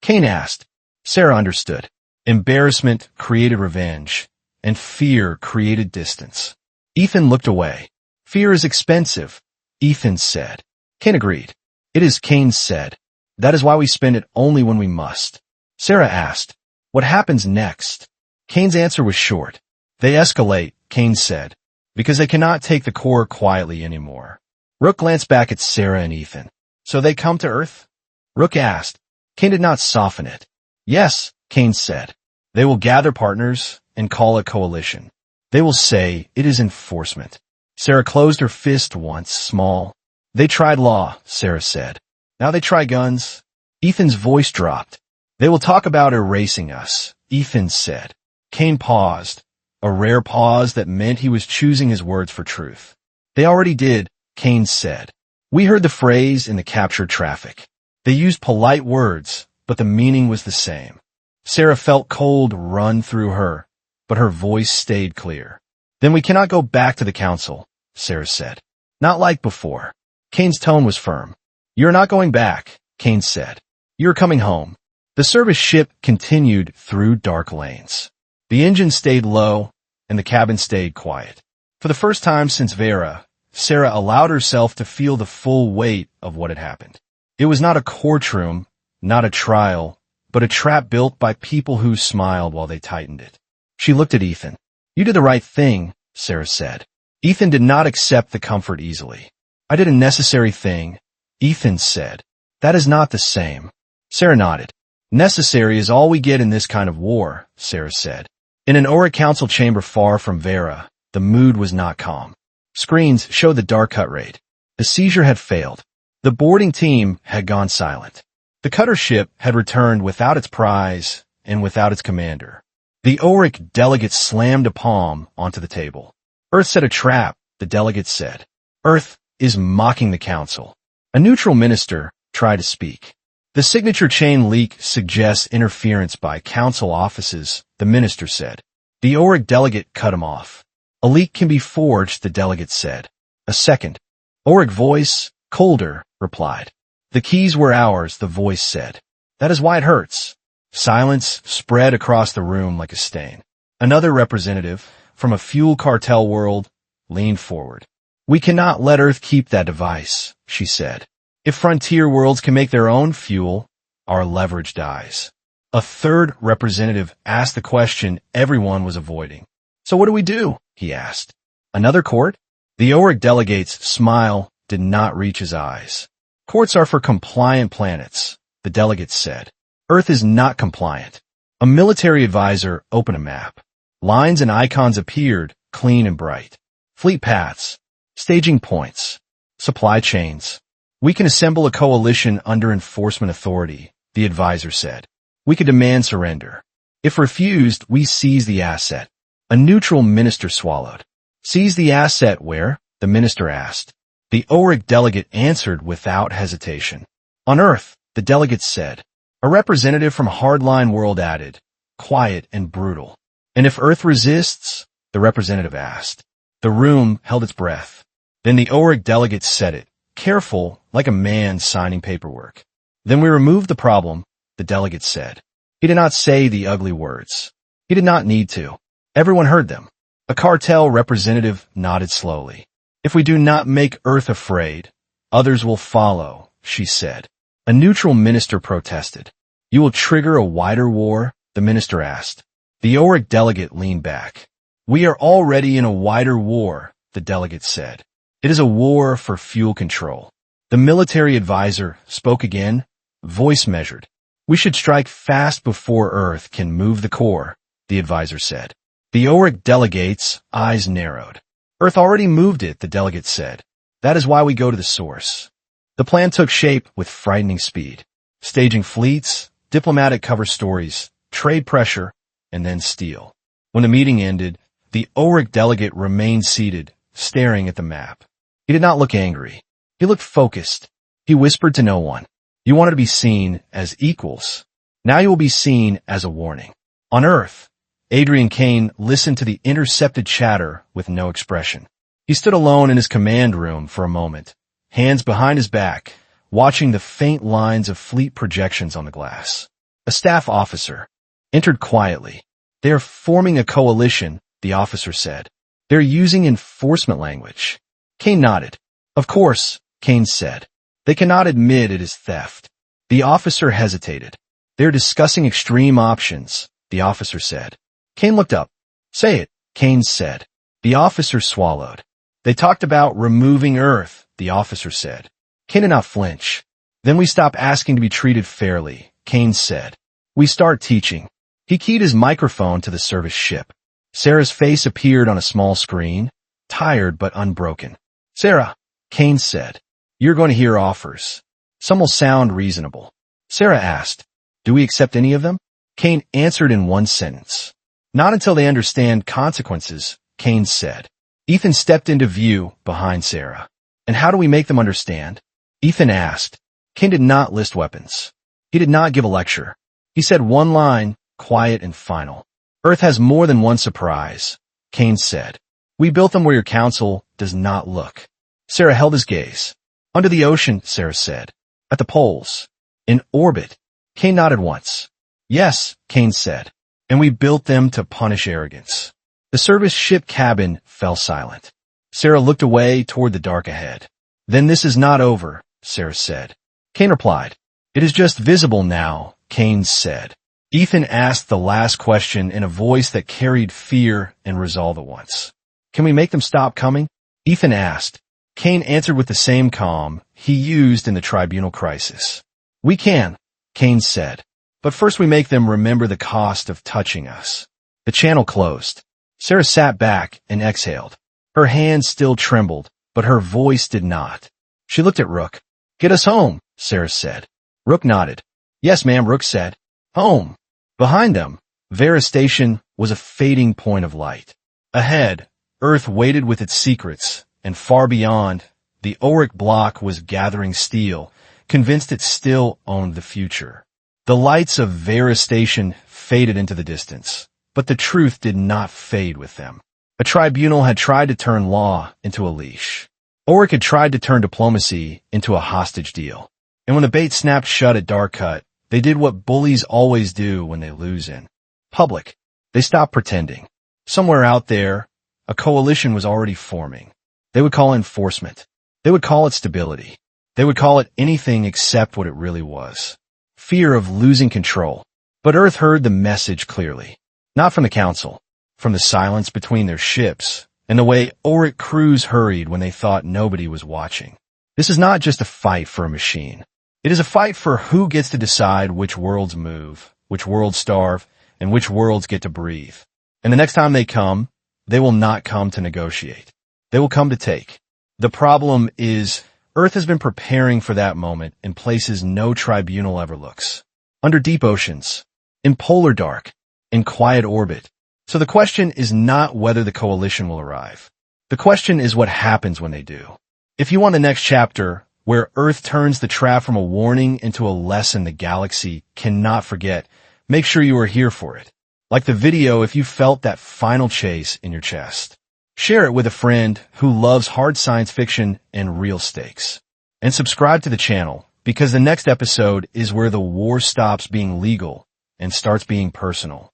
Kane asked. Sarah understood. Embarrassment created revenge, and fear created distance. Ethan looked away. Fear is expensive, Ethan said. Kane agreed. It is, Kane said. That is why we spend it only when we must. Sarah asked. What happens next? Kane's answer was short. They escalate, Kane said, because they cannot take the core quietly anymore. Rook glanced back at Sarah and Ethan. So they come to Earth? Rook asked. Kane did not soften it. Yes, Kane said. They will gather partners and call a coalition. They will say it is enforcement. Sarah closed her fist once, small. They tried law, Sarah said. Now they try guns. Ethan's voice dropped. They will talk about erasing us, Ethan said. Kane paused, a rare pause that meant he was choosing his words for truth. They already did, Kane said. We heard the phrase in the captured traffic. They used polite words, but the meaning was the same. Sarah felt cold run through her, but her voice stayed clear. Then we cannot go back to the council, Sarah said. Not like before. Kane's tone was firm. You're not going back, Kane said. You're coming home. The service ship continued through dark lanes. The engine stayed low, and the cabin stayed quiet. For the first time since Veyra, Sarah allowed herself to feel the full weight of what had happened. It was not a courtroom, not a trial, but a trap built by people who smiled while they tightened it. She looked at Ethan. You did the right thing, Sarah said. Ethan did not accept the comfort easily. I did a necessary thing, Ethan said. That is not the same. Sarah nodded. Necessary is all we get in this kind of war, Sarah said. In an Oric council chamber far from Veyra, the mood was not calm. Screens showed the dark cut rate. The seizure had failed. The boarding team had gone silent. The cutter ship had returned without its prize and without its commander. The Oric delegate slammed a palm onto the table. Earth set a trap, the delegate said. Earth is mocking the council. A neutral minister tried to speak. The signature chain leak suggests interference by council offices, the minister said. The Oric delegate cut him off. A leak can be forged, the delegate said. A second. Oric voice, colder, replied. The keys were ours, the voice said. That is why it hurts. Silence spread across the room like a stain. Another representative, from a fuel cartel world, leaned forward. We cannot let Earth keep that device, she said. If frontier worlds can make their own fuel, our leverage dies. A third representative asked the question everyone was avoiding. So what do we do? He asked. Another court? The Oric delegate's smile did not reach his eyes. Courts are for compliant planets, the delegate said. Earth is not compliant. A military advisor opened a map. Lines and icons appeared, clean and bright. Fleet paths, staging points, supply chains. We can assemble a coalition under enforcement authority, the advisor said. We could demand surrender. If refused, we seize the asset. A neutral minister swallowed. Seize the asset where? The minister asked. The Oric delegate answered without hesitation. On Earth, the delegate said. A representative from Hardline World added, quiet and brutal. And if Earth resists? The representative asked. The room held its breath. Then the Oric delegate said it, careful, like a man signing paperwork. Then we remove the problem, the delegate said. He did not say the ugly words. He did not need to. Everyone heard them. A cartel representative nodded slowly. If we do not make Earth afraid, others will follow, she said. A neutral minister protested. You will trigger a wider war? The minister asked. The Oric delegate leaned back. We are already in a wider war, the delegate said. It is a war for fuel control. The military advisor spoke again, voice measured. We should strike fast before Earth can move the core, the advisor said. The Oric delegate's eyes narrowed. Earth already moved it, the delegate said. That is why we go to the source. The plan took shape with frightening speed. Staging fleets, diplomatic cover stories, trade pressure, and then steel. When the meeting ended, the Oric delegate remained seated, staring at the map. He did not look angry. He looked focused. He whispered to no one. You wanted to be seen as equals. Now you will be seen as a warning. On Earth, Adrian Kane listened to the intercepted chatter with no expression. He stood alone in his command room for a moment, hands behind his back, watching the faint lines of fleet projections on the glass. A staff officer entered quietly. They are forming a coalition, the officer said. They're using enforcement language. Kane nodded. Of course, Kane said. They cannot admit it is theft. The officer hesitated. They're discussing extreme options, the officer said. Kane looked up. Say it, Kane said. The officer swallowed. They talked about removing Earth, the officer said. Kane did not flinch. Then we stop asking to be treated fairly, Kane said. We start teaching. He keyed his microphone to the service ship. Sarah's face appeared on a small screen, tired but unbroken. Sarah, Kane said. You're going to hear offers. Some will sound reasonable. Sarah asked, do we accept any of them? Kane answered in one sentence. Not until they understand consequences, Kane said. Ethan stepped into view behind Sarah. And how do we make them understand? Ethan asked. Kane did not list weapons. He did not give a lecture. He said one line, quiet and final. Earth has more than one surprise, Kane said. We built them where your council does not look. Sarah held his gaze. Under the ocean, Sarah said. At the poles. In orbit. Kane nodded once. Yes, Kane said. And we built them to punish arrogance. The service ship cabin fell silent. Sarah looked away toward the dark ahead. Then this is not over, Sarah said. Kane replied. It is just visible now, Kane said. Ethan asked the last question in a voice that carried fear and resolve at once. Can we make them stop coming? Ethan asked. Kane answered with the same calm he used in the tribunal crisis. We can, Kane said. But first we make them remember the cost of touching us. The channel closed. Sarah sat back and exhaled. Her hands still trembled, but her voice did not. She looked at Rook. Get us home, Sarah said. Rook nodded. Yes, ma'am, Rook said. Home. Behind them, Veyra Station was a fading point of light. Ahead, Earth waited with its secrets, and far beyond, the Oric Bloc was gathering steel, convinced it still owned the future. The lights of Veyra Station faded into the distance, but the truth did not fade with them. A tribunal had tried to turn law into a leash. Oric had tried to turn diplomacy into a hostage deal. And when the bait snapped shut at Darkcut, they did what bullies always do when they lose in public. They stopped pretending. Somewhere out there, a coalition was already forming. They would call it enforcement. They would call it stability. They would call it anything except what it really was. Fear of losing control. But Earth heard the message clearly. Not from the Council. From the silence between their ships, and the way Oric crews hurried when they thought nobody was watching. This is not just a fight for a machine. It is a fight for who gets to decide which worlds move, which worlds starve, and which worlds get to breathe. And the next time they come, they will not come to negotiate. They will come to take. The problem is, Earth has been preparing for that moment in places no tribunal ever looks. Under deep oceans, in polar dark, in quiet orbit. So the question is not whether the coalition will arrive. The question is what happens when they do. If you want the next chapter, where Earth turns the trap from a warning into a lesson the galaxy cannot forget, make sure you are here for it. Like the video if you felt that final chase in your chest. Share it with a friend who loves hard science fiction and real stakes. And subscribe to the channel, because the next episode is where the war stops being legal and starts being personal.